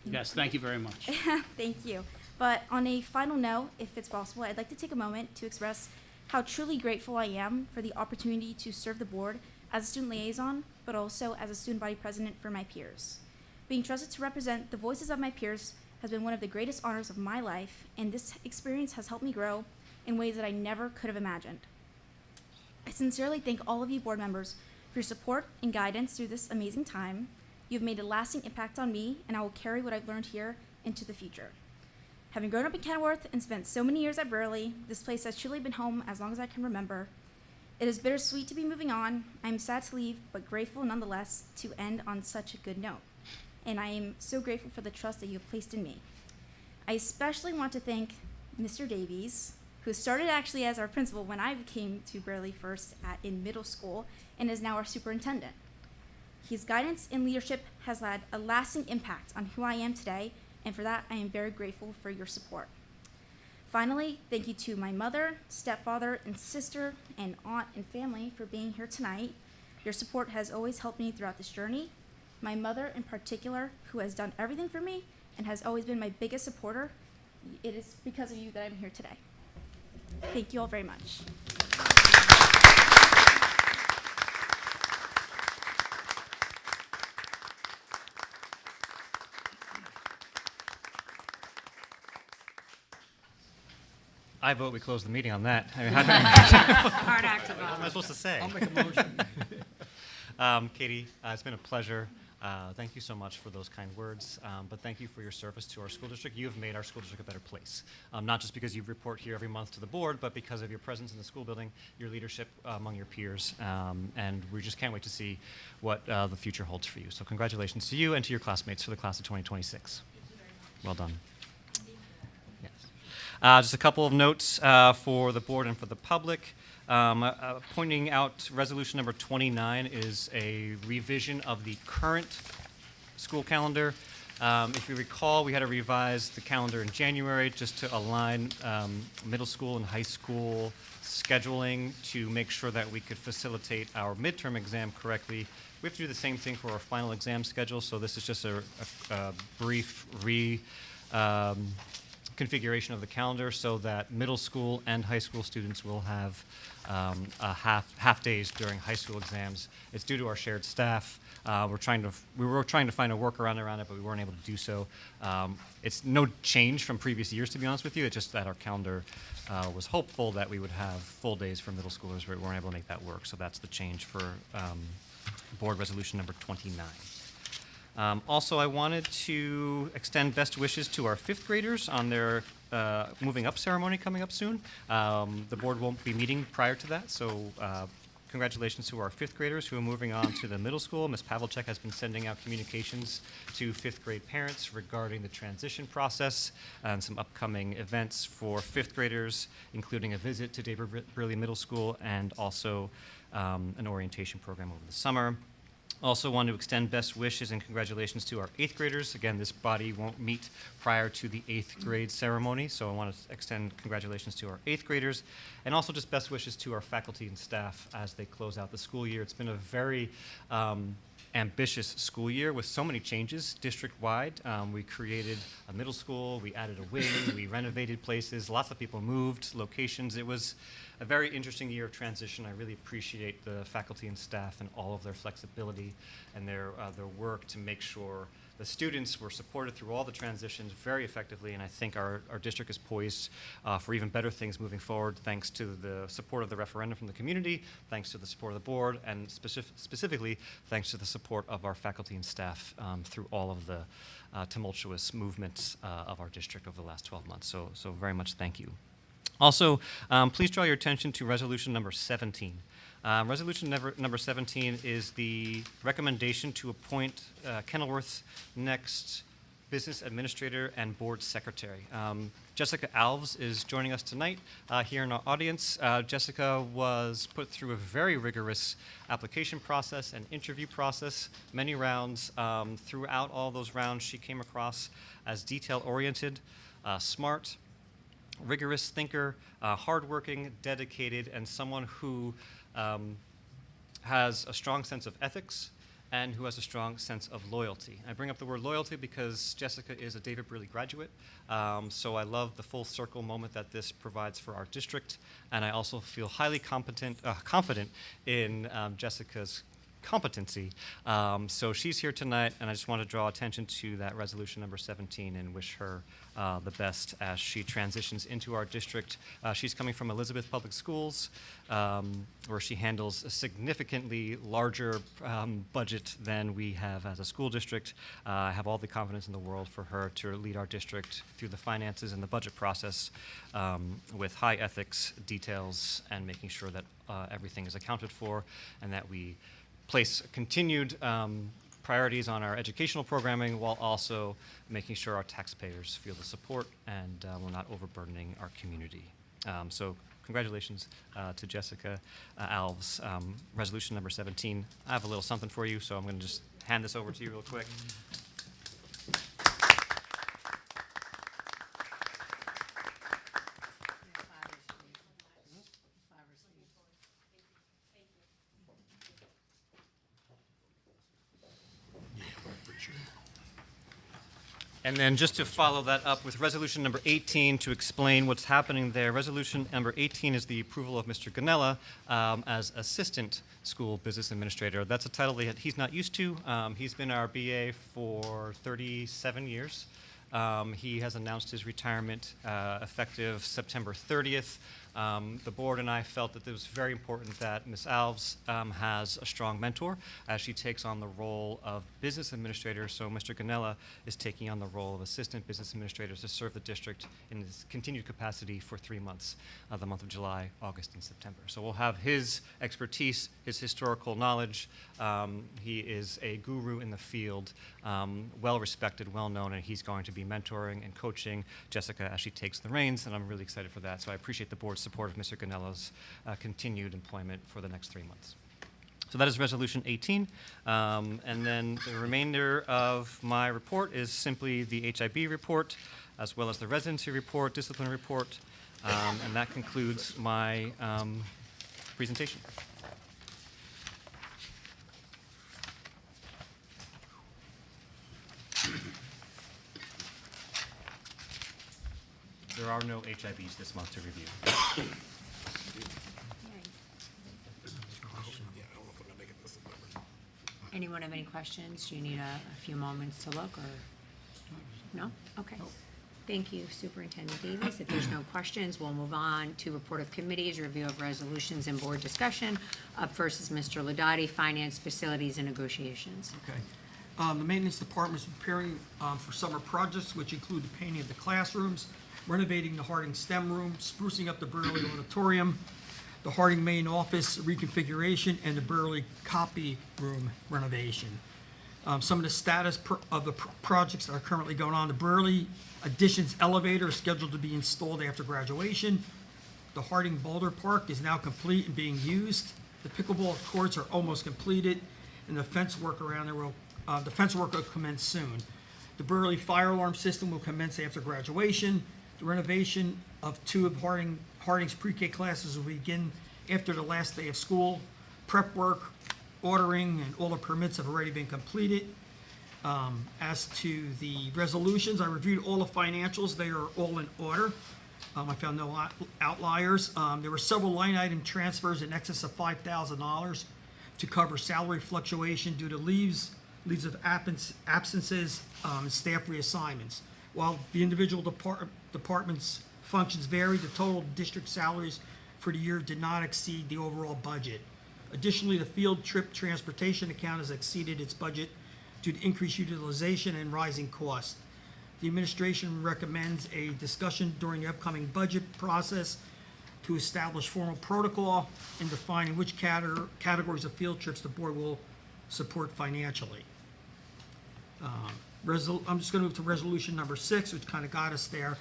Yes, thank you very much. Thank you. But on a final note, if it's possible, I'd like to take a moment to express how truly grateful I am for the opportunity to serve the board as a student liaison, but also as a student body president for my peers. Being trusted to represent the voices of my peers has been one of the greatest honors of my life, and this experience has helped me grow in ways that I never could have imagined. I sincerely thank all of you board members for your support and guidance through this amazing time. You've made a lasting impact on me, and I will carry what I've learned here into the future. Having grown up in Kenilworth and spent so many years at Braley, this place has truly been home as long as I can remember. It is bittersweet to be moving on. I'm sad to leave, but grateful nonetheless to end on such a good note. And I am so grateful for the trust that you have placed in me. I especially want to thank Mr. Davies, who started actually as our principal when I came to Braley first in middle school and is now our superintendent. His guidance and leadership has had a lasting impact on who I am today, and for that I am very grateful for your support. Finally, thank you to my mother, stepfather, and sister, and aunt and family for being here tonight. Your support has always helped me throughout this journey. My mother in particular, who has done everything for me and has always been my biggest supporter, it is because of you that I'm here today. Thank you all very much. I vote we close the meeting on that. I mean, Hard act to what am I follow. supposed to say? I'll make a motion. Katie, it's been a pleasure. Thank you so much for those kind words, but thank you for your service to our school district. You have made our school district a better place, not just because you report here every month to the board, but because of your presence in the school building, your leadership among your peers, and we just can't wait to see what the future holds for you. So congratulations to you and to your classmates for the class of 2026. Well done. Yes. Just a couple of notes for the board and for the public. Pointing out resolution number 29 is a revision of the current school calendar. If you recall, we had to revise the calendar in January just to align middle school and high school scheduling to make sure that we could facilitate our midterm exam correctly. We have to do the same thing for our final exam schedule, so this is just a brief configuration of the calendar so that middle school and high school students will have half days during high school exams. It's due to our shared staff. We were trying to find a workaround around it, but we weren't able to do so. It's no change from previous years, to be honest with you. It's just that our calendar was hopeful that we would have full days for middle schoolers, but we weren't able to make that work. So that's the change for board resolution number 29. Also, I wanted to extend best wishes to our fifth graders on their moving up ceremony coming up soon. The board won't be meeting prior to that, so congratulations to our fifth graders who are moving on to the middle school. Ms. Pavlicek has been sending out communications to fifth grade parents regarding the transition process and some upcoming events for fifth graders, including a visit to David Braley Middle School and also an orientation program over the summer. Also want to extend best wishes and congratulations to our 8th graders. Again, this body won't meet prior to the 8th grade ceremony, so I want to extend congratulations to our 8th graders, and also just best wishes to our faculty and staff as they close out the school year. It's been a very ambitious school year with so many changes district-wide. We created a middle school, we added a wing, we renovated places, lots of people moved locations. It was a very interesting year of transition. I really appreciate the faculty and staff and all of their flexibility and their work to make sure the students were supported through all the transitions very effectively, and I think our district is poised for even better things moving forward, thanks to the support of the referendum from the community, thanks to the support of the board, and specifically thanks to the support of our faculty and staff through all of the tumultuous movements of our district over the last 12 months. So very much thank you. Also, please draw your attention to resolution number 17. Resolution number 17 is the recommendation to appoint Kenilworth's next business administrator and board secretary. Jessica Alves is joining us tonight here in our audience. Jessica was put through a very rigorous application process and interview process, many rounds. Throughout all those rounds, she came across as detail-oriented, smart, rigorous thinker, hardworking, dedicated, and someone who has a strong sense of ethics and who has a strong sense of loyalty. I bring up the word loyalty because Jessica is a David Brearley graduate, so I love the full circle moment that this provides for our district, and I also feel highly confident in Jessica's competency. So she's here tonight, and I just want to draw attention to that resolution number 17 and wish her the best as she transitions into our district. She's coming from Elizabeth Public Schools, where she handles a significantly larger budget than we have as a school district. I have all the confidence in the world for her to lead our district through the finances and the budget process with high ethics, details, and making sure that everything is accounted for and that we place continued priorities on our educational programming while also making sure our taxpayers feel the support and we're not overburdening our community. So congratulations to Jessica Alves. Resolution number 17. I have a little something for you, so I'm going to just hand this over to you real quick. And then just to follow that up with resolution number 18 to explain what's happening there. Resolution number 18 is the approval of Mr. Ganella as Assistant School Business Administrator. That's a title that he's not used to. He's been our BA for 37 years. He has announced his retirement effective September 30th. The board and I felt that it was very important that Ms. Alves has a strong mentor as she takes on the role of business administrator. So Mr. Ganella is taking on the role of assistant business administrator to serve the district in his continued capacity for 3 months, the month of July, August, and September. So we'll have his expertise, his historical knowledge. He is a guru in the field, well respected, well known, and he's going to be mentoring and coaching Jessica as she takes the reins, and I'm really excited for that. So I appreciate the board's support of Mr. Ganella's continued employment for the next 3 months. So that is resolution 18. And then the remainder of my report is simply the HIB report, as well as the residency report, discipline report, and that concludes my presentation. There are no HIBs this month to review. Anyone have any questions? Do you need a few moments to look, or? No? Okay. Thank you, Superintendent Davis. If there's no questions, we'll move on to report of committees, review of resolutions, and board discussion. Up first is Mr. Ladati, Finance, Facilities, and Negotiations. Okay. The maintenance department is preparing for summer projects, which include the painting of the classrooms, renovating the Harding STEM room, sprucing up the Brearley Auditorium, the Harding main office reconfiguration, and the Brearley copy room renovation. Some of the status of the projects that are currently going on: the Brearley Additions elevator is scheduled to be installed after graduation. The Harding Boulder Park is now complete and being used. The pickleball courts are almost completed. and the fence work around there will, the fence work will commence soon. The Burley fire alarm system will commence after graduation. The renovation of 2 of Harding's pre-K classes will begin after the last day of school. Prep work, ordering, and all the permits have already been completed. As to the resolutions, I reviewed all the financials. They are all in order. I found no outliers. There were several line item transfers in excess of $5,000 to cover salary fluctuation due to leaves of absences, and staff reassignments. While the individual departments' functions vary, the total district salaries for the year did not exceed the overall budget. Additionally, the field trip transportation account has exceeded its budget due to increased utilization and rising costs. The administration recommends a discussion during the upcoming budget process to establish formal protocol and defining which categories of field trips the board will support financially. I'm just going to move to resolution number 6, which kind of got us there.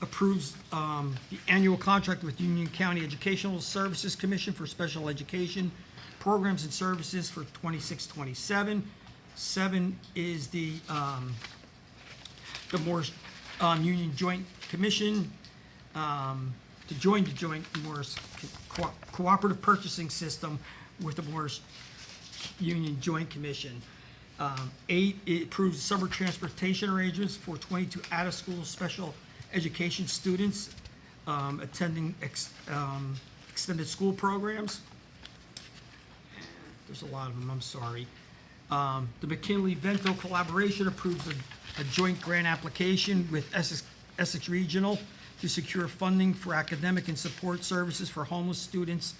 Approves the annual contract with Union County Educational Services Commission for special education programs and services for 26-27. 7 is the Morris Union Joint Commission to join the Joint Morris Cooperative Purchasing System with the Morris Union Joint Commission. 8, it approves summer transportation arrangements for 22 out-of-school special education students attending extended school programs. There's a lot of them, I'm sorry. The McKinley-Vento collaboration approves a joint grant application with Essex Regional to secure funding for academic and support services for homeless students.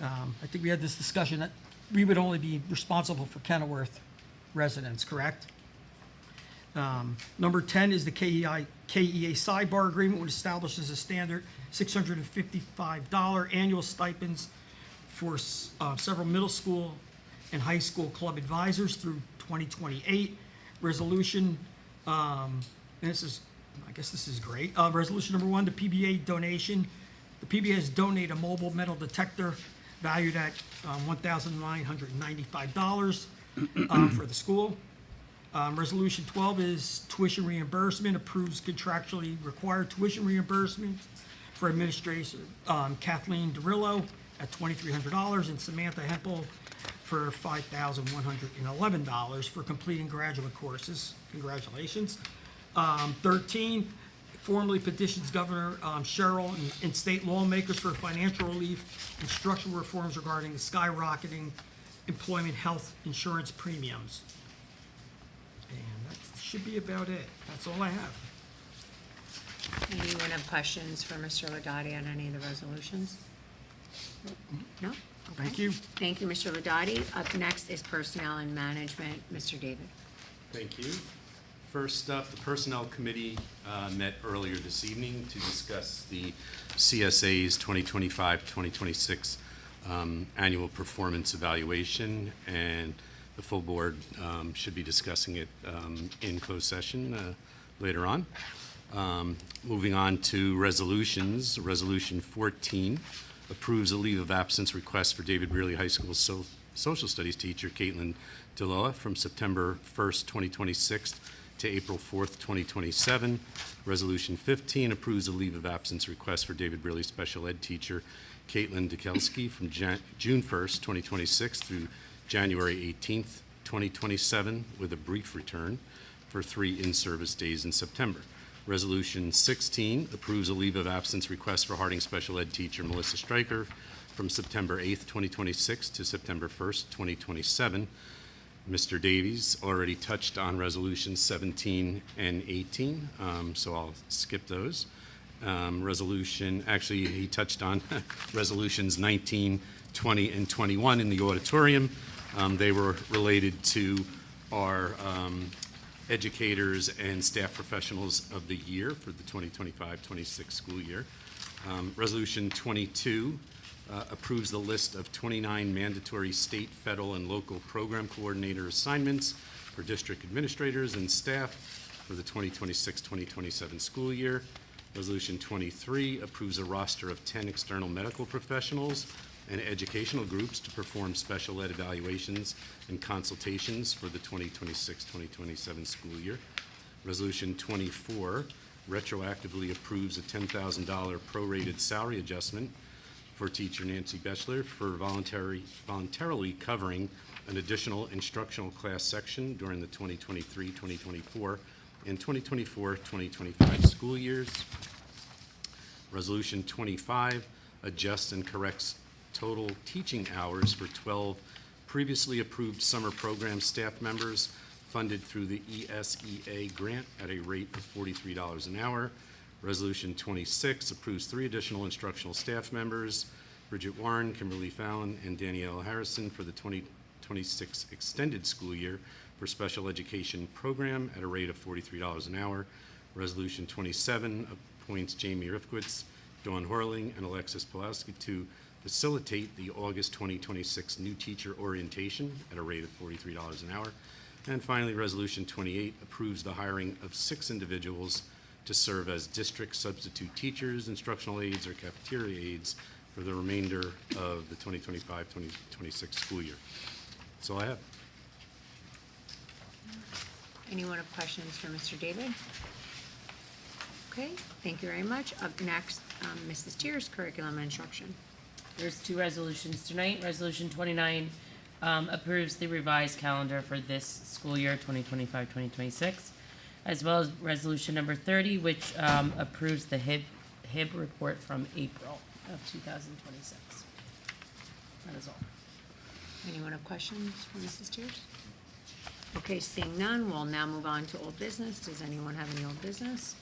I think we had this discussion that we would only be responsible for Kenilworth residents, correct? Number 10 is the KEA sidebar agreement, which establishes a standard $655 annual stipends for several middle school and high school club advisors through 2028. Resolution, and this is, I guess this is great. Resolution number 1, the PBA donation. The PBA has donated a mobile metal detector valued at $1,995 for the school. Resolution 12 is tuition reimbursement, approves contractually required tuition reimbursement for administration Kathleen DeRillo at $2,300 and Samantha Hempel for $5,111 for completing graduate courses. Congratulations. 13, formally petitions Governor Sherrill and state lawmakers for financial relief and structural reforms regarding the skyrocketing employment health insurance premiums. And that should be about it. That's all I have. Anyone have questions for Mr. Ladati on any of the resolutions? No? Okay. Thank you. Thank you, Mr. Ladati. Up next is Personnel and Management. Mr. David. Thank you. First up, the Personnel Committee met earlier this evening to discuss the CSA's 2025-2026 annual performance evaluation, and the full board should be discussing it in closed session later on. Moving on to resolutions. Resolution 14 approves a leave of absence request for David Brearley High School social studies teacher Caitlin DeLoa from September 1st, 2026 to April 4th, 2027. Resolution 15 approves a leave of absence request for David Brearley special ed teacher Caitlin Dekelski from June 1st, 2026 through January 18th, 2027, with a brief return for 3 in-service days in September. Resolution 16 approves a leave of absence request for Harding special ed teacher Melissa Stryker from September 8th, 2026 to September 1st, 2027. Mr. Davies already touched on resolutions 17 and 18, so I'll skip those. Actually, he touched on resolutions 19, 20, and 21 in the auditorium. They were related to our educators and staff professionals of the year for the 2025-26 school year. Resolution 22 approves the list of 29 mandatory state, federal, and local program coordinator assignments for district administrators and staff for the 2026-2027 school year. Resolution 23 approves a roster of 10 external medical professionals and educational groups to perform special ed evaluations and consultations for the 2026-2027 school year. Resolution 24 retroactively approves a $10,000 prorated salary adjustment for teacher Nancy Bechler for voluntarily covering an additional instructional class section during the 2023-2024 and 2024-2025 school years. Resolution 25 adjusts and corrects total teaching hours for 12 previously approved summer program staff members funded through the ESEA grant at a rate of $43 an hour. Resolution 26 approves 3 additional instructional staff members, Bridget Warren, Kimberly Fallon, and Danielle Harrison for the 2026 extended school year for special education program at a rate of $43 an hour. Resolution 27 appoints Jamie Rifkowitz, Dawn Horling, and Alexis Pulaski to facilitate the August 2026 new teacher orientation at a rate of $43 an hour. And finally, Resolution 28 approves the hiring of 6 individuals to serve as district substitute teachers, instructional aides, or cafeteria aides for the remainder of the 2025-2026 school year. That's all I have. Anyone have questions for Mr. David? Okay, thank you very much. Up next, Mrs. Tiers, Curriculum and Instruction. There's 2 resolutions tonight. Resolution 29 approves the revised calendar for this school year, 2025-2026, as well as resolution number 30, which approves the HIB report from April of 2026. That is all. Anyone have questions for Mrs. Tiers? Okay, seeing none, we'll now move on to old business. Does anyone have any old business?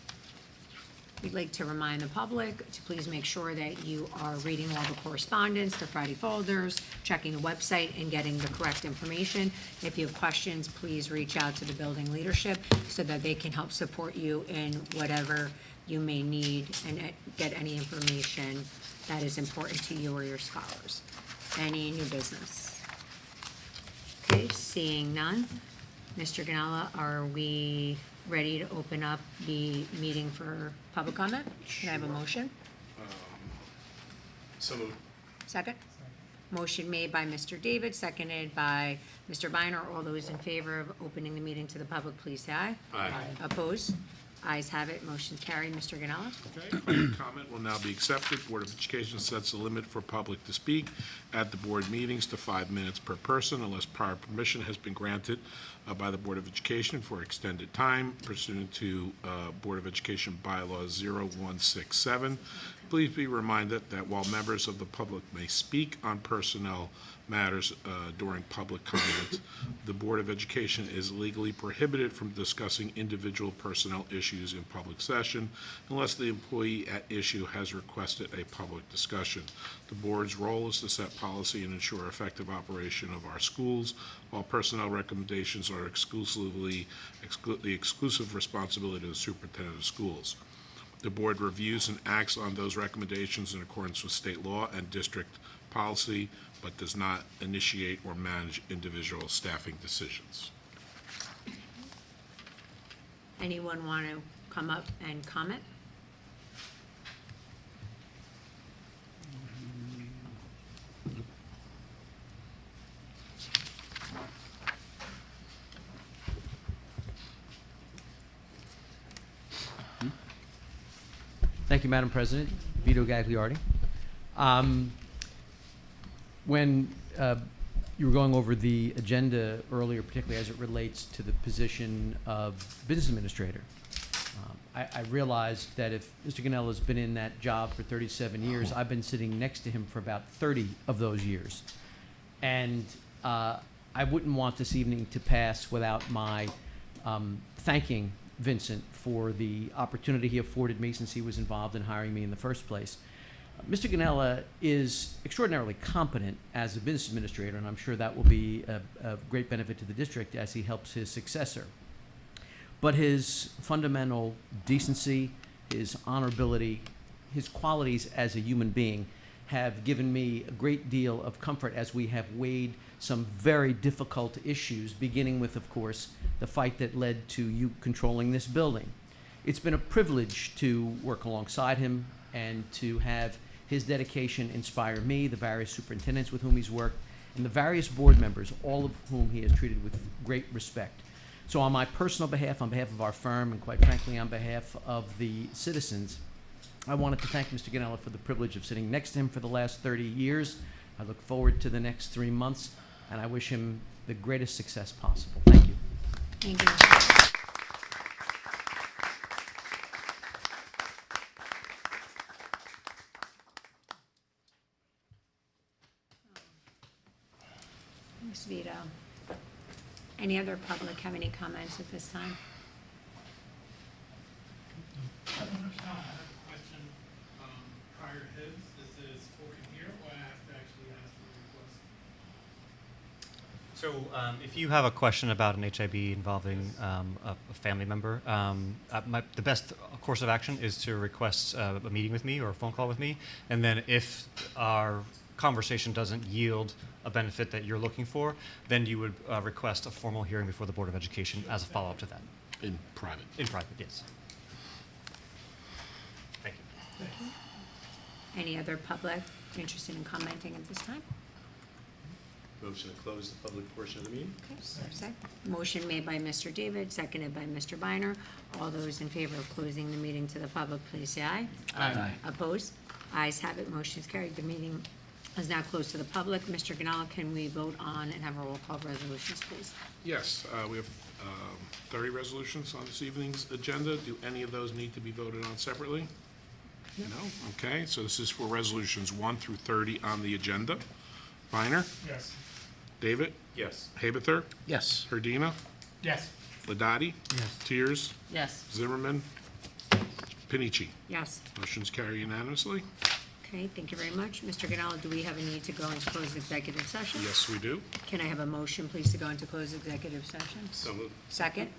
We'd like to remind the public to please make sure that you are reading all the correspondence, the Friday folders, checking the website, and getting the correct information. If you have questions, please reach out to the building leadership so that they can help support you in whatever you may need and get any information that is important to you or your scholars. Any new business? Okay, seeing none. Mr. Ganella, are we ready to open up the meeting for public comment? Can I have a motion? So moved. Second? Motion made by Mr. David, seconded by Mr. Biner. All those in favor of opening the meeting to the public, please say aye. Aye. Opposed? Ayes have it, motion carried. Mr. Ganella? Okay, public comment will now be accepted. Board of Education sets a limit for public to speak at the board meetings to 5 minutes per person unless prior permission has been granted by the Board of Education for extended time pursuant to Board of Education Bylaw 0167. Please be reminded that while members of the public may speak on personnel matters during public comment, the Board of Education is legally prohibited from discussing individual personnel issues in public session unless the employee at issue has requested a public discussion. The board's role is to set policy and ensure effective operation of our schools, while personnel recommendations are the exclusive responsibility of the superintendent of schools. The board reviews and acts on those recommendations in accordance with state law and district policy, but does not initiate or manage individual staffing decisions. Anyone want to come up and comment? Thank you, Madam President. Vito Gagliardi. When you were going over the agenda earlier, particularly as it relates to the position of business administrator, I realized that if Mr. Ganella has been in that job for 37 years, I've been sitting next to him for about 30 of those years. And I wouldn't want this evening to pass without my thanking Vincent for the opportunity he afforded me since he was involved in hiring me in the first place. Mr. Ganella is extraordinarily competent as a business administrator, and I'm sure that will be a great benefit to the district as he helps his successor. But his fundamental decency, his honorability, his qualities as a human being have given me a great deal of comfort as we have weighed some very difficult issues, beginning with, of course, the fight that led to you controlling this building. It's been a privilege to work alongside him and to have His dedication inspired me, the various superintendents with whom he's worked, and the various board members, all of whom he has treated with great respect. So on my personal behalf, on behalf of our firm, and quite frankly on behalf of the citizens, I wanted to thank Mr. Ganella for the privilege of sitting next to him for the last 30 years. I look forward to the next 3 months, and I wish him the greatest success possible. Thank you. Thank you. Ms. Vito. Any other public have any comments at this time? Prior to his, is this spoken here, or I have to actually ask for a request? So if you have a question about an HIB involving a family member, the best course of action is to request a meeting with me or a phone call with me. And then if our conversation doesn't yield a benefit that you're looking for, then you would request a formal hearing before the Board of Education as a follow-up to that. In private. In private, yes. Thank you. Any other public interested in commenting at this time? Motion to close the public portion of the meeting? Okay, motion made by Mr. David, seconded by Mr. Biner. All those in favor of closing the meeting to the public, please say aye. Aye. Opposed? Ayes have it, motion is carried. The meeting is now closed to the public. Mr. Ganala, can we vote on and have a roll call resolutions, please? Yes, we have 30 resolutions on this evening's agenda. Do any of those need to be voted on separately? No? Okay, so this is for resolutions 1 through 30 on the agenda. Biner? Yes. David? Yes. Haberthur? Yes. Herdina? Yes. Ladati? Yes. Tears? Yes. Zimmerman? Panici? Yes. Motion's carried unanimously. Okay, thank you very much. Mr. Ganala, do we have a need to go into closed executive session? Yes, we do. Can I have a motion, please, to go into closed executive session? So moved. Second.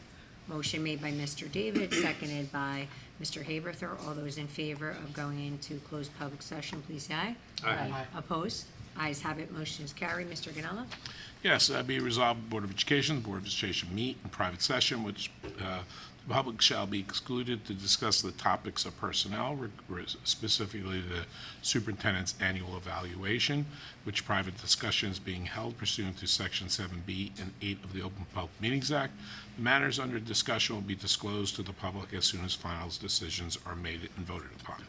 Motion made by Mr. David, seconded by Mr. Haberthur. All those in favor of going into closed public session, please say aye. Aye. Opposed? Ayes have it, motion is carried. Mr. Ganala? Yes, be resolved, the Board of Education. The Board of Education meet in private session, which the public shall be excluded to discuss the topics of personnel, specifically the superintendent's annual evaluation, which private discussion is being held pursuant to Section 7B and 8 of the Open Public Meetings Act. The matters under discussion will be disclosed to the public as soon as final decisions are made and voted upon.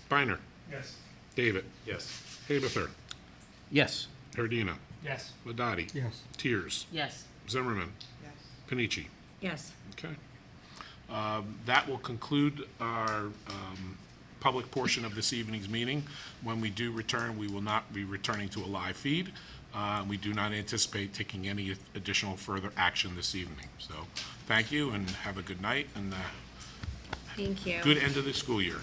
Biner? Yes. David? Yes. Haberthur? Yes. Herdina? Yes. Ladati? Yes. Tears? Yes. Zimmerman? Yes. Panici? Yes. Okay. That will conclude our public portion of this evening's meeting. When we do return, we will not be returning to a live feed. We do not anticipate taking any additional further action this evening. So thank you and have a good night and Thank you. good end of the school year.